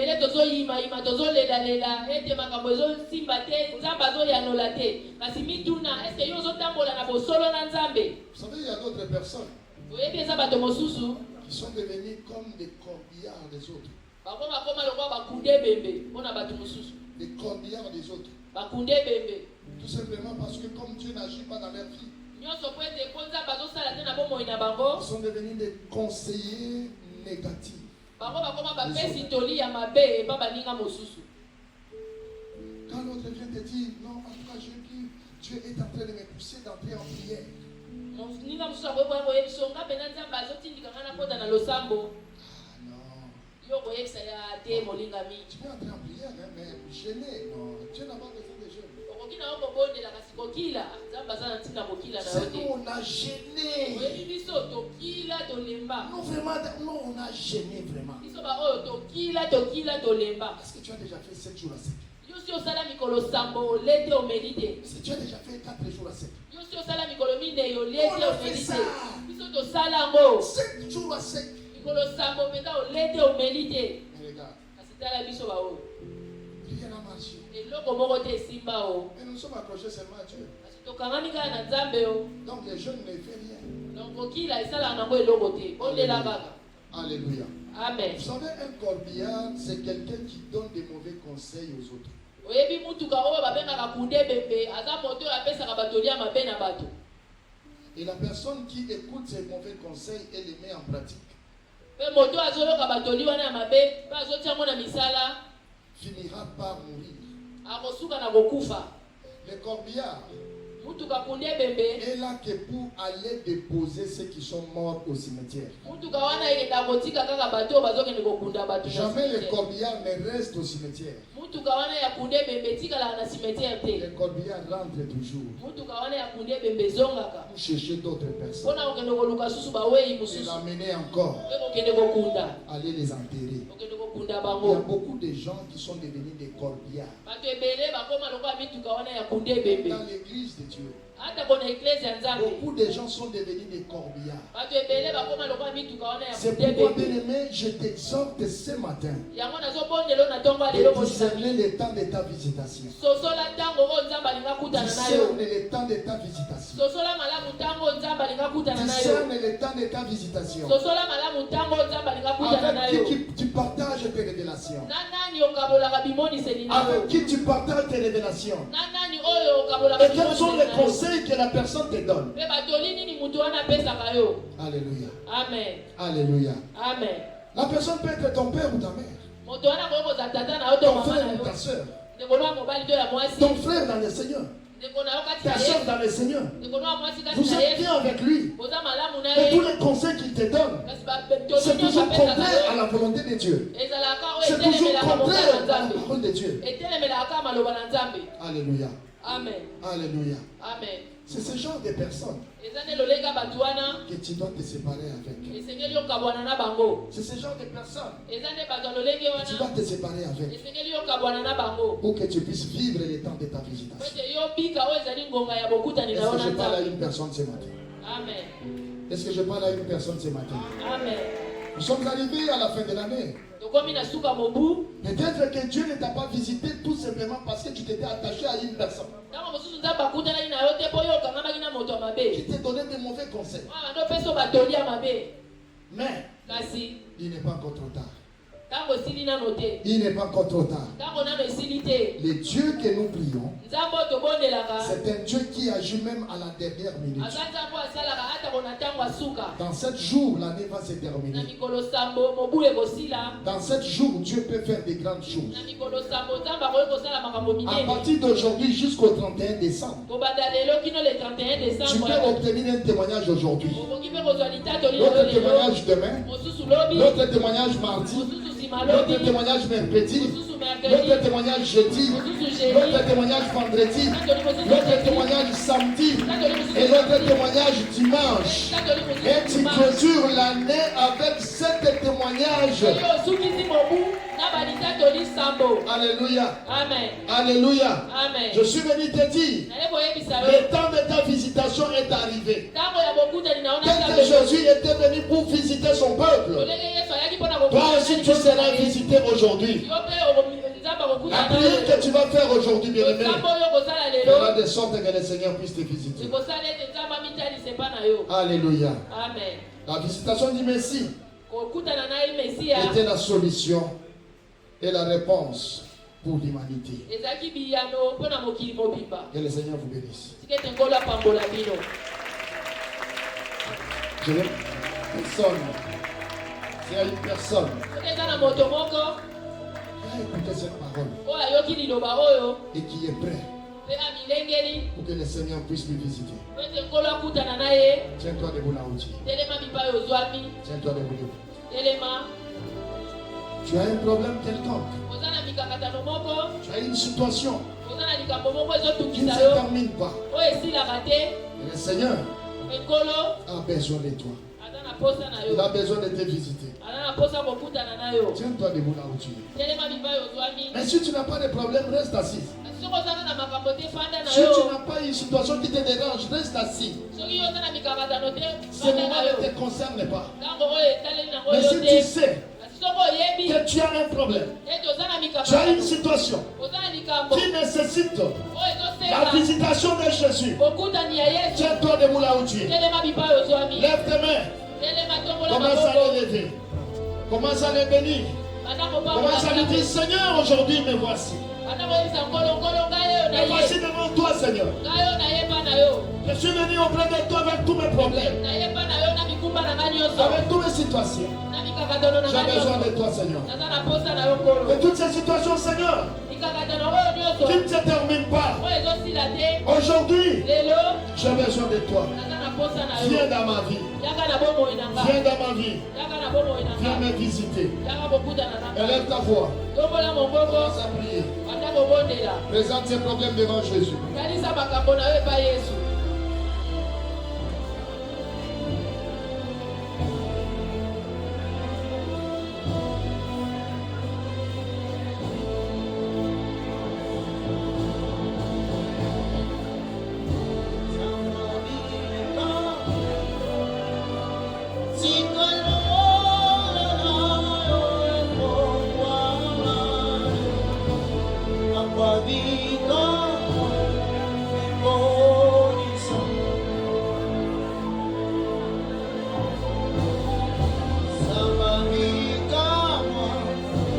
il y a d'autres personnes qui sont devenues comme des corbillards des autres. Des corbillards des autres. Tout simplement parce que comme Dieu n'agit pas dans leur vie, ils sont devenus des conseillers négatifs. Quand l'autre vient te dire, non, en tout cas, Dieu est en train de me pousser d'entrer en prière. Ah non. Tu peux entrer en prière, hein, mais gêner. Non, Dieu n'a pas besoin de jeûne. C'est nous, on a gêné. Nous, vraiment, non, on a gêné vraiment. Est-ce que tu as déjà fait 7 jours à 7? Est-ce que tu as déjà fait 4 jours à 7? On a fait ça. 7 jours à 7. Mais regarde, rien n'a marché. Et nous sommes accrochés seulement à Dieu. Donc les jeunes ne font rien. Alléluia.
Amen.
Vous savez, un corbillard, c'est quelqu'un qui donne des mauvais conseils aux autres. Et la personne qui écoute ces mauvais conseils et les met en pratique finira par mourir. Le corbillard est là que pour aller déposer ceux qui sont morts au cimetière. Jamais le corbillard ne reste au cimetière. Le corbillard rentre toujours pour chercher d'autres personnes et l'amener encore, aller les enterrer. Il y a beaucoup de gens qui sont devenus des corbillards dans l'église de Dieu. Beaucoup de gens sont devenus des corbillards. C'est pourquoi, bien-aimé, je t'exhorte ce matin de discerner le temps de ta visitation. Discerne le temps de ta visitation. Discerne le temps de ta visitation. Avec qui tu partages tes révélations. Avec qui tu partages tes révélations. Et quels sont les conseils que la personne te donne. Alléluia.
Amen.
Alléluia.
Amen.
La personne peut être ton père ou ta mère. Ton frère ou ta soeur. Ton frère dans le Seigneur. Ta soeur dans le Seigneur. Vous êtes bien avec lui. Et tous les conseils qu'il te donne, c'est toujours contraire à la volonté de Dieu. C'est toujours contraire à la parole de Dieu. Alléluia.
Amen.
Alléluia.
Amen.
C'est ce genre de personnes que tu dois te séparer avec. C'est ce genre de personnes que tu dois te séparer avec pour que tu puisses vivre les temps de ta visitation. Est-ce que je parle à une personne ce matin?
Amen.
Est-ce que je parle à une personne ce matin?
Amen.
Nous sommes arrivés à la fin de l'année. Peut-être que Dieu ne t'a pas visité tout simplement parce que tu t'étais attaché à une personne qui t'a donné de mauvais conseils. Mais il n'est pas encore trop tard. Il n'est pas encore trop tard. Le Dieu que nous prions, c'est un Dieu qui agit même à la dernière minute. Dans 7 jours, l'année va se terminer. Dans 7 jours, Dieu peut faire des grandes choses. À partir d'aujourd'hui jusqu'au 31 décembre, tu peux obtenir un témoignage aujourd'hui, l'autre témoignage demain, l'autre témoignage mardi, L'autre témoignage mercredi. L'autre témoignage jeudi. L'autre témoignage vendredi. L'autre témoignage samedi. Et l'autre témoignage dimanche. Et tu clôtures l'année avec 7 témoignages. Alléluia.
Amen.
Alléluia.
Amen.
Je suis venu te dire, le temps de ta visitation est arrivé. Tel que Jésus était venu pour visiter son peuple, toi aussi tu seras visité aujourd'hui. La prière que tu vas faire aujourd'hui, bien-aimé, fera de sorte que le Seigneur puisse te visiter. Alléluia.
Amen.
La visitation du Messie était la solution et la réponse pour l'humanité. Que le Seigneur vous bénisse. Je n'ai personne. S'il y a une personne qui a écouté cette parole et qui est prêt pour que le Seigneur puisse me visiter, tiens-toi debout là où tu es. Tiens-toi debout là. Tu as un problème quelconque. Tu as une situation qui ne se termine pas. Et le Seigneur a besoin de toi. Il a besoin de te visiter. Tiens-toi debout là où tu es. Mais si tu n'as pas de problème, reste assis. Si tu n'as pas une situation qui te dérange, reste assis. Ce moment ne te concerne pas. Mais si tu sais que tu as un problème, tu as une situation qui nécessite la visitation de Jésus, tiens-toi debout là où tu es. Lève tes mains. Commence à les lever. Commence à les bénir. Commence à lui dire, Seigneur, aujourd'hui me voici. Me voici devant toi, Seigneur. Je suis venu auprès de toi avec tous mes problèmes, avec toutes mes situations. J'ai besoin de toi, Seigneur. De toutes ces situations, Seigneur, qui ne se terminent pas. Aujourd'hui, j'ai besoin de toi. Viens dans ma vie. Viens dans ma vie. Viens me visiter. Élève ta voix. Commence à prier. Présente tes problèmes devant Jésus.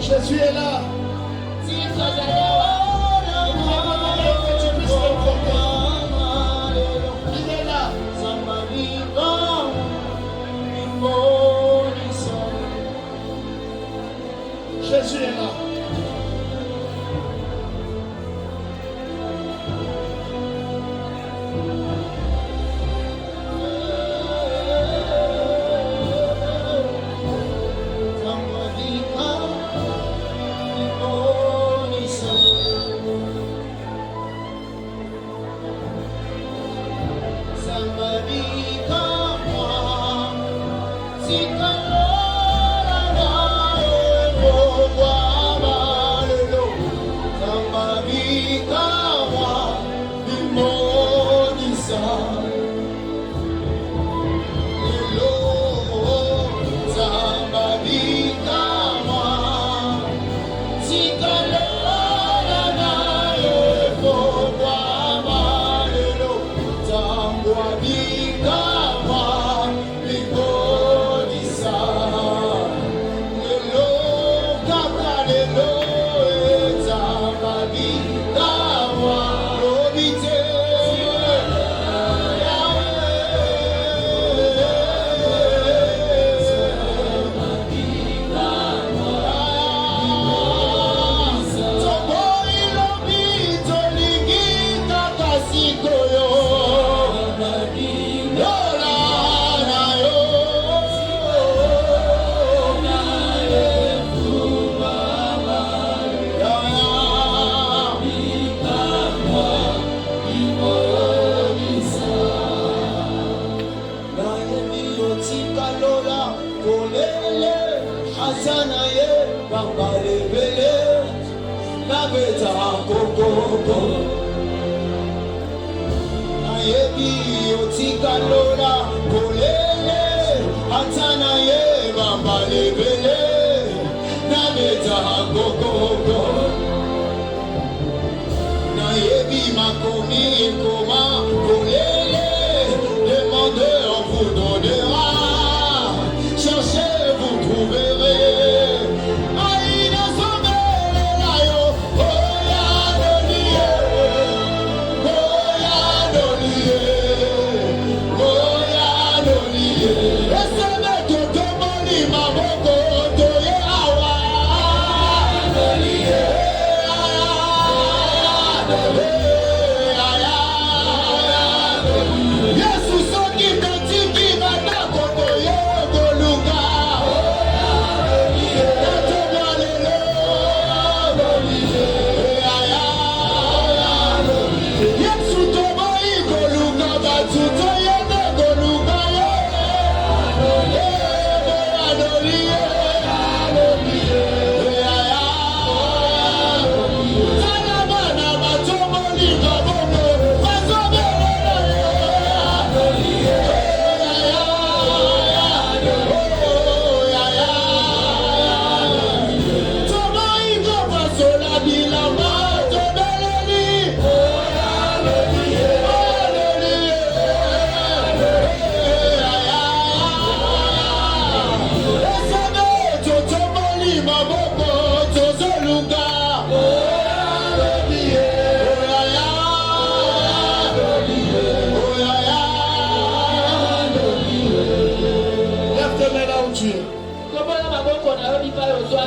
Jésus est là. Il est là. Jésus est là.
Wabika wa mbinguni sana.
Demandeur vous donnera, cherchez, vous trouverez.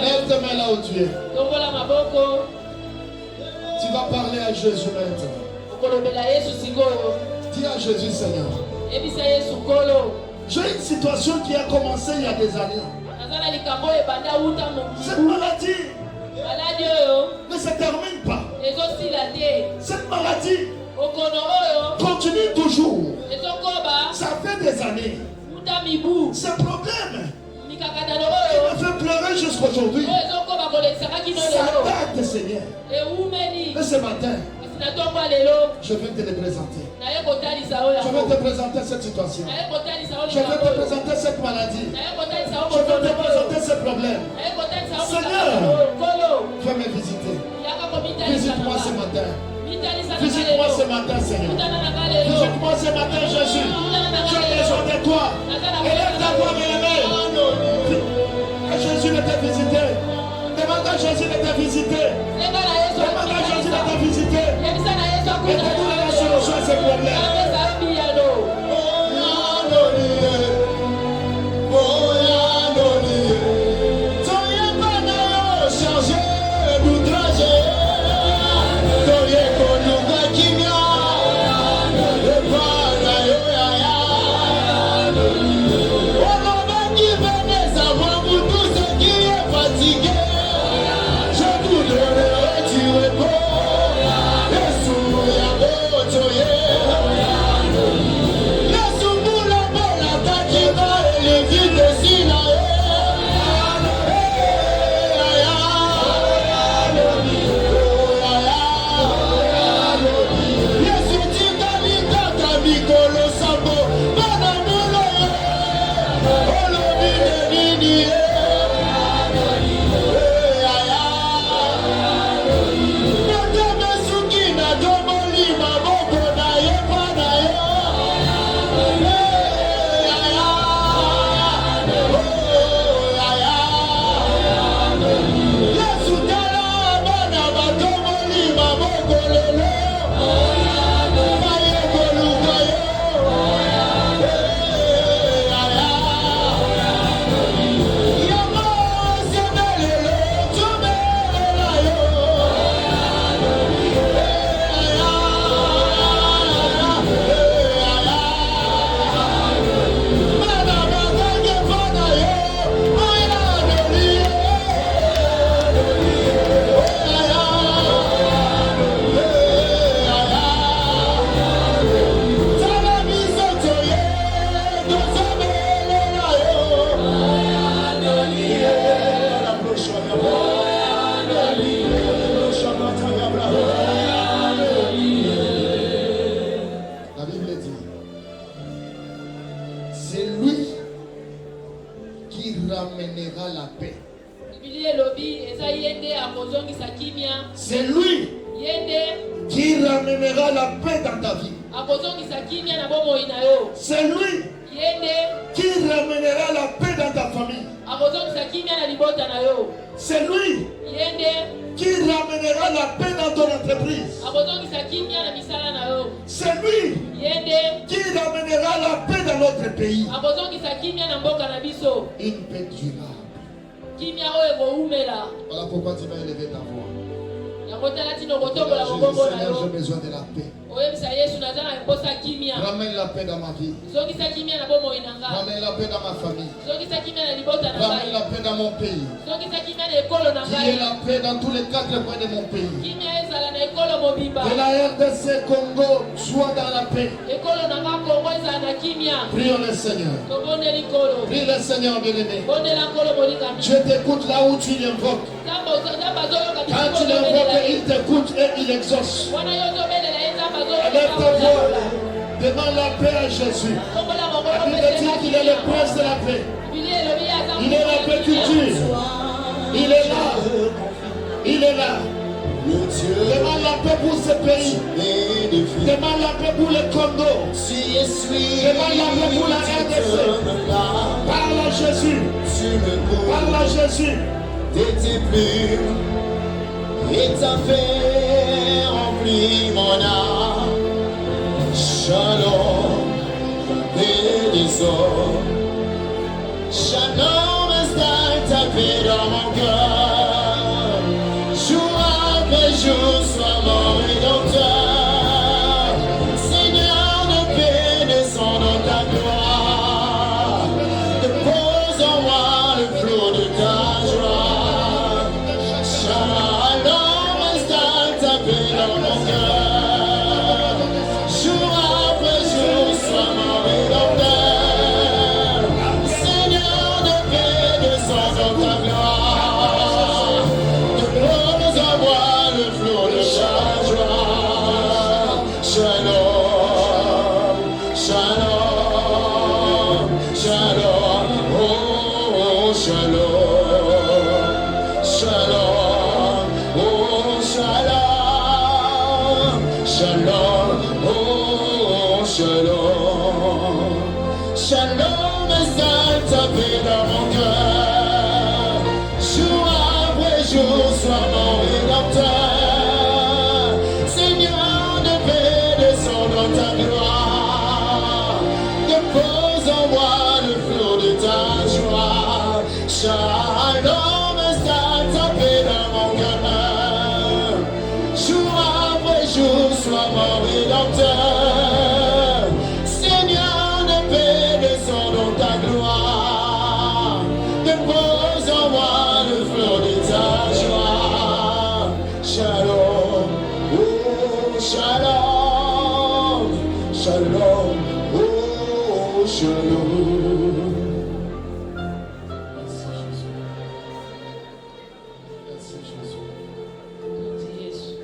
Lève tes mains là où tu es. Tu vas parler à Jésus maintenant. Dis à Jésus, Seigneur. J'ai une situation qui a commencé il y a des années. Cette maladie ne se termine pas. Cette maladie continue toujours. Ça fait des années. Ce problème qui me fait pleurer jusqu'aujourd'hui. Ça date, Seigneur. Mais ce matin, je vais te le présenter. Je vais te présenter cette situation. Je vais te présenter cette maladie. Je vais te présenter ce problème. Seigneur, viens me visiter. Visite-moi ce matin. Visite-moi ce matin, Seigneur. Visite-moi ce matin, Jésus. J'ai besoin de toi. Élève ta voix, bien-aimé. Que Jésus ne te visite. Demande à Jésus de te visiter. Demande à Jésus de te visiter. Et de donner la solution à ce problème. Je vous donnerai C'est lui qui ramènera la paix dans ta vie. C'est lui qui ramènera la paix dans ta famille. C'est lui qui ramènera la paix dans ton entreprise. C'est lui qui ramènera la paix dans notre pays. Une paix durable. Voilà pourquoi tu vas élever ta voix. Seigneur, j'ai besoin de la paix. Ramène la paix dans ma vie. Ramène la paix dans ma famille. Ramène la paix dans mon pays. Qu'il y ait la paix dans tous les 4 coins de mon pays. Que la RDC Congo soit dans la paix. Prions le Seigneur. Prie le Seigneur bien-aimé. Je t'écoute là où tu l'invoques. Quand tu l'invoques, il t'écoute et il exauce. Lève ta voix. Demande la paix à Jésus. La Bible dit qu'il est le prince de la paix. Il est la paix qui tue. Il est là. Il est là. Demande la paix pour ce pays. Demande la paix pour le Congo. Demande la paix pour la RDC. Parle à Jésus. Parle à Jésus.
Tes plumes et ta paix remplit mon âme. Shalom, paix des eaux. Shalom, installe ta paix dans mon cœur. Jour après jour, sois mon rédempteur. Seigneur de paix, descends dans ta gloire. Dépose en moi le flot de ta joie. Shalom, installe ta paix dans mon cœur. Jour après jour, sois mon rédempteur. Seigneur de paix, descends dans ta gloire. Dépose en moi le flot de ta joie. Shalom, shalom, shalom, oh shalom, shalom, oh shalom, shalom, oh shalom, shalom, installe ta paix dans mon cœur. Jour après jour, sois mon rédempteur. Seigneur de paix, descends dans ta gloire. Dépose en moi le flot de ta joie. Shalom, installe ta paix dans mon cœur. Jour après jour, sois mon rédempteur. Seigneur de paix, descends dans ta gloire. Dépose en moi le flot de ta joie. Shalom, oh shalom, shalom, oh shalom.
Merci Jésus. Merci Jésus.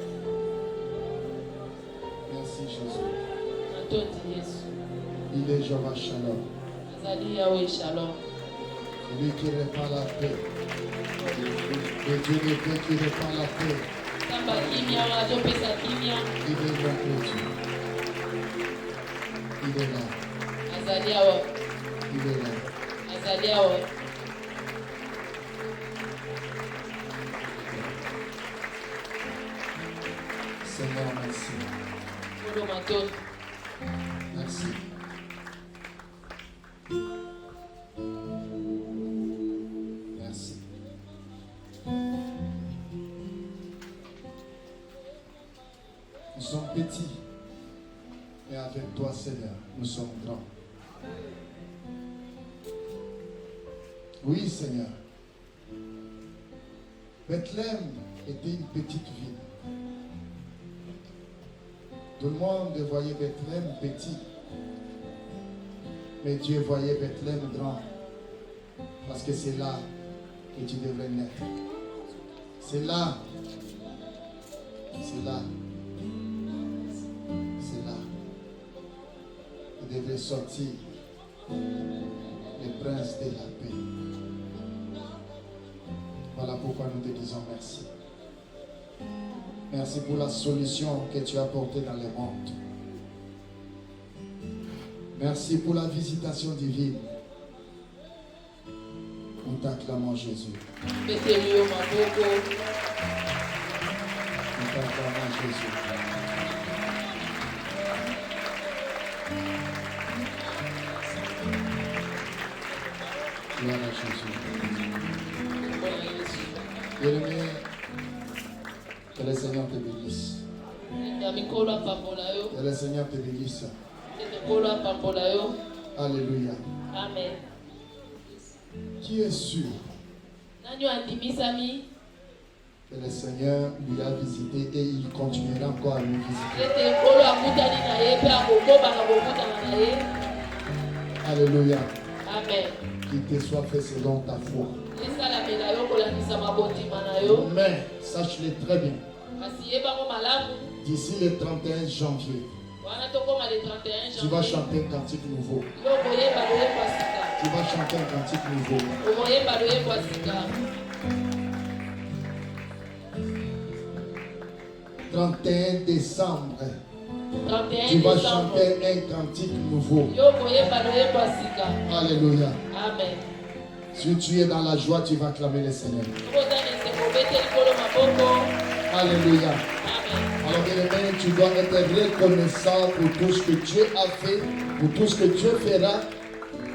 Merci Jésus. Il est Jehovah Shalom. Lui qui répand la paix. Le Dieu de paix qui répand la paix. Il est notre Dieu. Il est là. Il est là. Seigneur, merci. Merci. Merci. Nous sommes petits, mais avec toi, Seigneur, nous sommes grands. Oui, Seigneur. Bethléem était une petite ville. Tout le monde voyait Bethléem petit. Mais Dieu voyait Bethléem grand. Parce que c'est là que tu devrais naître. C'est là. C'est là. C'est là. Tu devrais sortir le prince de la paix. Voilà pourquoi nous te disons merci.
Merci pour la solution que tu as apportée dans le monde. Merci pour la visitation divine. Nous t'acclamons Jésus. Nous t'acclamons Jésus. Gloire à Jésus. Bien-aimé, que le Seigneur te bénisse. Que le Seigneur te bénisse. Alléluia.
Amen.
Qui est sûr que le Seigneur lui a visité et il continuera encore à lui visiter? Alléluia.
Amen.
Qu'il te soit fait selon ta foi. Mais sache-le très bien. D'ici le 31 janvier, tu vas chanter un cantique nouveau. Tu vas chanter un cantique nouveau. 31 décembre, tu vas chanter un cantique nouveau. Alléluia.
Amen.
Si tu es dans la joie, tu vas acclamer le Seigneur. Alléluia. Alors bien aimé, tu dois être reconnaissant pour tout ce que Dieu a fait, pour tout ce que Dieu fera,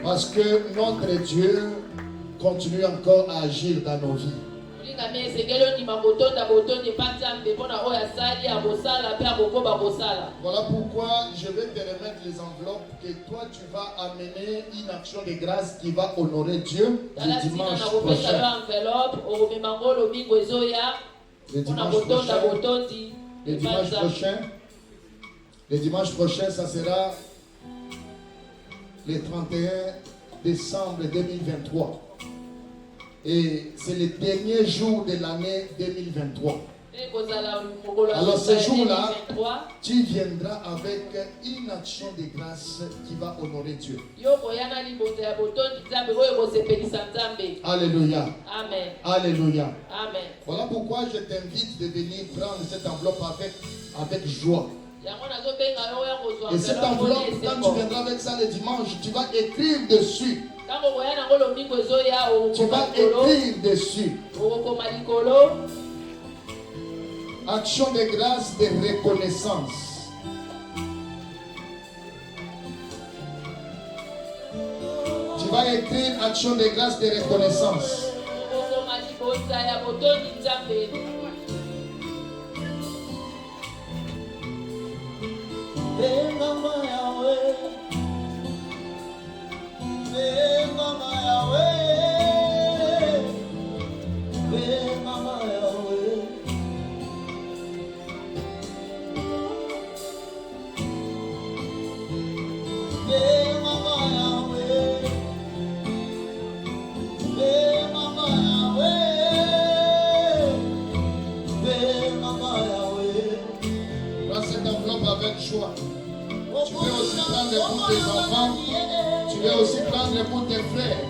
parce que notre Dieu continue encore à agir dans nos vies. Voilà pourquoi je vais te remettre les enveloppes que toi tu vas amener une action de grâce qui va honorer Dieu le dimanche prochain. Le dimanche prochain, ça sera le 31 décembre 2023. Et c'est le dernier jour de l'année 2023. Alors ce jour-là, tu viendras avec une action de grâce qui va honorer Dieu. Alléluia.
Amen.
Alléluia.
Amen.
Voilà pourquoi je t'invite de venir prendre cette enveloppe avec joie. Et cette enveloppe, quand tu viendras avec ça le dimanche, tu vas écrire dessus. Tu vas écrire dessus. Action de grâce, de reconnaissance. Tu vas écrire action de grâce, de reconnaissance. Prends cette enveloppe avec joie. Tu peux aussi prendre pour tes enfants. Tu peux aussi prendre pour tes frères.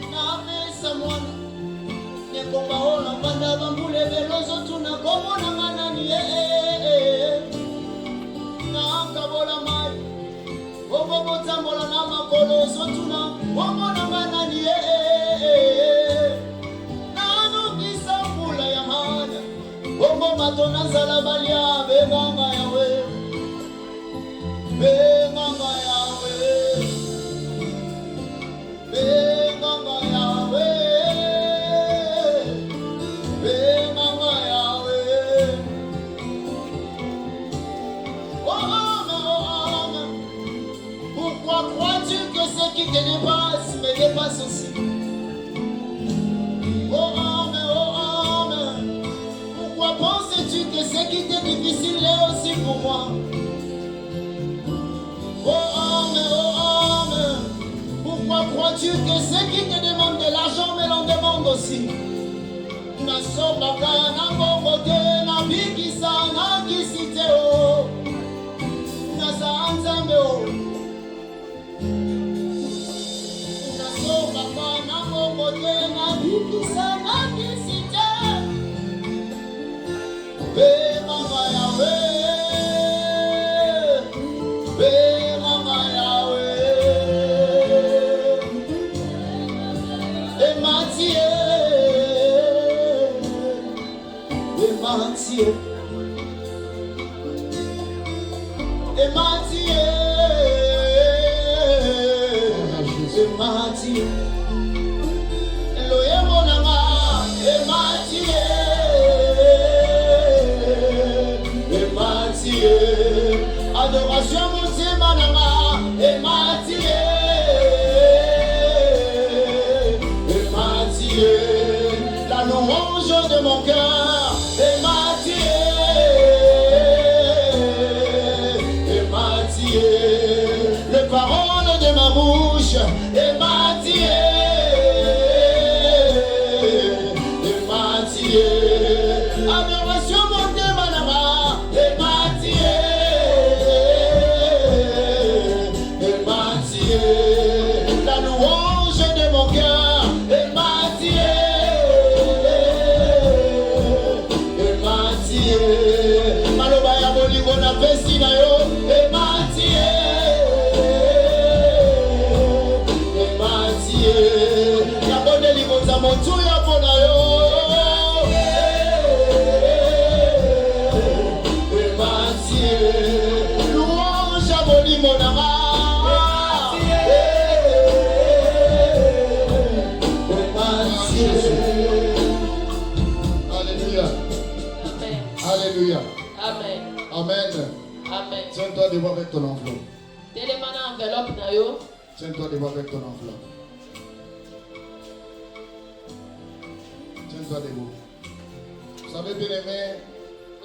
Pourquoi crois-tu que ce qui te dépasse me dépasse aussi? Oh Amen. Pourquoi penses-tu que ce qui t'est difficile est aussi pour moi? Oh Amen. Pourquoi crois-tu que ce qui te demande de l'argent me l'en demande aussi? Nasobaka na bobote na bikisa na kisite o Nasanzambe o Nasobaka na bobote na bikisa na kisite Bema
Mama Yahweh, et Mathieu, et Mathieu, et Mathieu, et Mathieu, Elohim mon ama, et Mathieu, et Mathieu, adoration mon Dieu manama, et Mathieu, et Mathieu, la louange de mon cœur, et Mathieu, et Mathieu, les paroles de ma bouche, et Mathieu, et Mathieu, adoration mon Dieu manama, et Mathieu. La louange de mon cœur est Mathieu, Malobaya Boligo na Vestina yo est Mathieu, la bonne ligo za motu ya pona yo est Mathieu, louange à Boli mon ama. Alléluia.
Amen.
Amen.
Amen.
Tiens-toi debout avec ton enveloppe.
Télémana enveloppe na yo.
Tiens-toi debout avec ton enveloppe. Tiens-toi debout. Vous savez, bien aimé,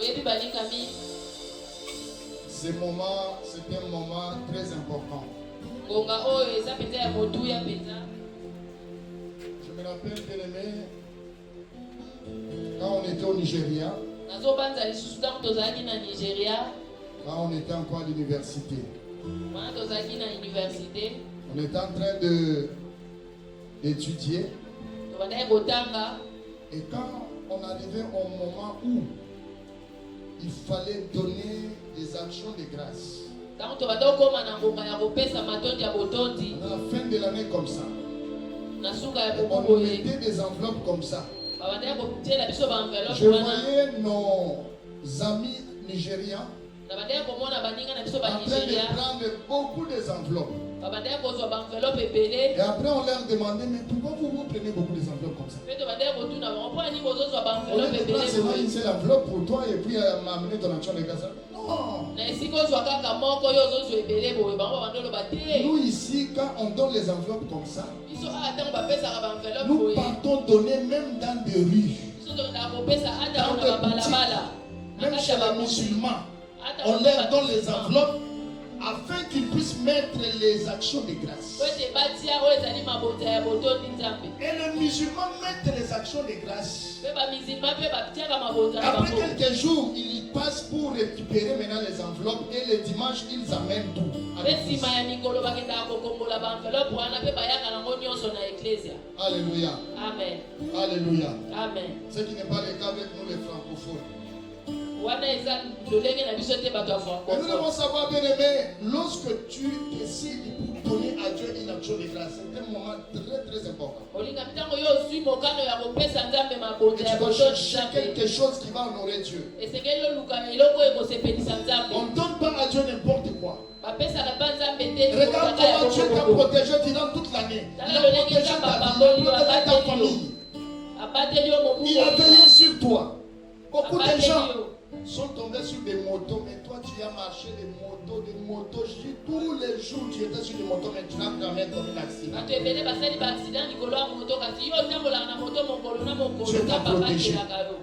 Oyebi balikami.
c'est un moment très important.
Ngonga oyo eza pete ya motu ya peta.
Je me rappelle, bien aimé, quand on était au Nigeria,
Nazobanza lisusu tango tozalaki na Nigeria.
quand on était encore à l'université,
Wana tozalaki na université.
on était en train d'étudier.
Tobandaki kotanga.
Et quand on arrivait au moment où il fallait donner des actions de grâce,
Tango tobanda kokoma na ngonga ya kopesa matondi ya botondi.
à la fin de l'année comme ça,
Na suka ya
on
buku boye.
mettait des enveloppes comme ça.
Babandaki kotiela biso ba enveloppe
Je
wana.
voyais nos amis nigérians
Nabandaki komona baninga na biso ba
en train
Nigeria.
de prendre beaucoup des enveloppes.
Babandaki kozwa ba enveloppe ebele.
Et après on leur demandait, mais pourquoi vous prenez beaucoup des enveloppes comme ça?
Pe tobandaki kotuna bango mpo ani bozozwa ba
On lieu
enveloppe
de prendre
ebele
seulement
boye.
une seule enveloppe pour toi et puis m'amener ton action de grâce. Non!
Na esika ozwa kaka moko yo ozozwa ebele boye bango babandi oloba te.
Nous ici, quand on donne les enveloppes comme ça,
Biso awa ntango bapesaka ba enveloppe
nous
boye.
partons donner même dans des rues.
Biso tokendaka kopesa ata
Dans
na
des
babalabala.
Même chez les musulmans,
Ata
on leur donne les
musulmans.
enveloppes afin qu'ils puissent mettre les actions de grâce.
Po ete batia oyo ezali mabota ya botondi nzambe.
Et les musulmans mettent les actions de grâce.
Pe bamisilma mpe batiaka mabota na
Après
bango.
quelques jours, ils passent pour récupérer maintenant les enveloppes et le dimanche, ils amènent tout. à
Pe
l'église.
nsima ya mikolo bakendaka kokombola ba enveloppe wana mpe bayaka nango nyonso na eklesia.
Alléluia.
Amen.
Alléluia.
Amen.
Ce qui n'est pas le cas avec nous les francophones.
Wana eza lolenge na biso te bato ya
Et nous
francophone.
devons savoir, bien aimé, lorsque tu décides pour donner à Dieu une action de grâce, c'est un moment très très important.
Olinga ntango yo ozwi mokano ya kopesa nzambe
Et
mabota
tu
ya
dois
botondi
chercher
nzambe.
quelque chose qui va honorer Dieu.
Esengeli oluka eloko oyo ekosepelisa nzambe.
On ne donne pas à Dieu n'importe quoi.
Bapesaka mpa nzambe te
Regarde
likokaka ya
comment Dieu t'a
bokoboko.
protégé durant toute l'année. Il a
Tala lolenge
protégé
nzambe
ta vie,
apamboli
il
yo
a protégé ta
abateli yo.
famille.
Abateli yo mobumu.
Il a veillé sur toi. Beaucoup de
Abateli
gens
yo.
sont tombés sur des motos, mais toi tu as marché des motos. Je dis tous les jours tu étais sur des motos, mais tu n'as jamais commis un accident.
Bato ebele basali baaccident likolo ya moto kasi yo otambolaka na moto mokolo na mokolo
Dieu t'a
nzambe
protégé.
abatelaka yo.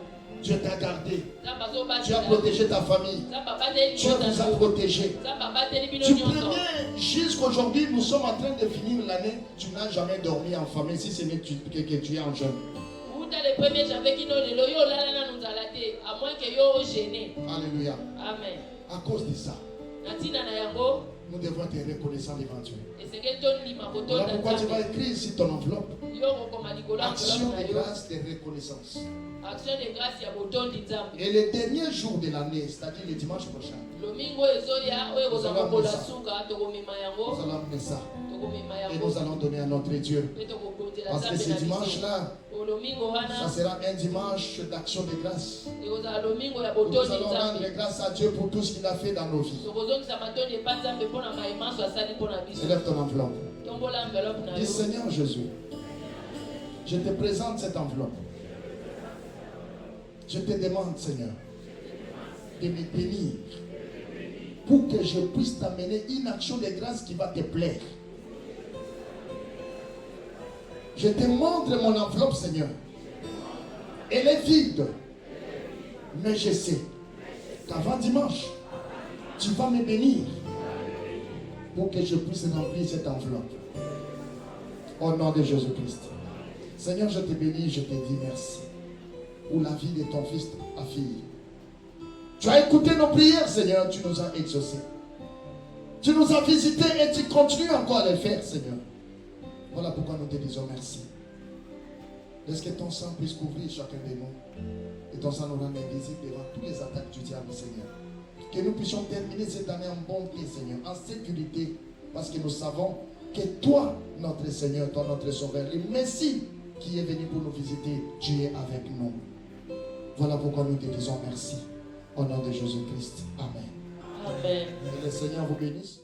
Dieu t'a gardé.
Nzambe
Tu as
azobatela.
protégé ta famille.
Nzambe abateli
Dieu
bino
vous a
na yo.
protégé.
Nzambe abateli bino
Du
nyonso.
premier jusqu'aujourd'hui, nous sommes en train de finir l'année. Tu n'as jamais dormi en famille si ce n'est que tu es en jeûne.
Uta le 1er janvier kino lelo yo olala nanu nzala te à moins que yo ogene.
Alléluia.
Amen.
À cause de ça,
Na ntina na yango
Nous devons être reconnaissants devant Dieu.
esengeli tondima
Voilà
kotonda
pourquoi tu vas
Nzambe.
écrire ici ton enveloppe.
Yo kokoma likolo ya
Action
enveloppe na
de
yo.
grâce, de reconnaissance.
Action de grâce ya botondi Nzambe.
Et le dernier jour de l'année, c'est-à-dire le dimanche prochain,
Lomingo ezoya oyo ekozala kokola suka tokomema
nous
yango
allons amener ça.
tokomema
Et
yango
nous allons donner à notre Dieu.
mpe tokobonzela
Parce que
Nzambe
ce
na biso.
dimanche-là,
Lomingo
ça
wana
sera un dimanche d'action de grâce.
ekozala lomingo ya
Nous
botondi
allons rendre
Nzambe.
grâce à Dieu pour tout ce qu'il a fait dans nos vies.
tokozongisa matondi epa Nzambe mpo na mayimaso asali mpo na biso.
Élève ton enveloppe.
tombola enveloppe na
Dis
yo.
Seigneur Jésus, je te présente cette enveloppe. Je te demande, Seigneur, de me bénir pour que je puisse t'amener une action de grâce qui va te plaire. Je te montre mon enveloppe, Seigneur. Elle est vide. Mais je sais qu'avant dimanche, tu vas me bénir pour que je puisse remplir cette enveloppe. Au nom de Jésus-Christ. Seigneur, je te bénis, je te dis merci pour la vie de ton fils, ta fille. Tu as écouté nos prières, Seigneur, tu nous as exaucés. Tu nous as visités et tu continues encore à les faire, Seigneur. Voilà pourquoi nous te disons merci. Laisse que ton sang puisse couvrir chacun de nous. Et ton sang nous rende invisibles devant toutes les attaques du diable, Seigneur. Que nous puissions terminer cette année en bonté, Seigneur, en sécurité. Parce que nous savons que toi, notre Seigneur, toi, notre Sauveur, le Messie qui est venu pour nous visiter, tu es avec nous. Voilà pourquoi nous te disons merci. Au nom de Jésus-Christ. Amen.
Amen.
Que le Seigneur vous bénisse.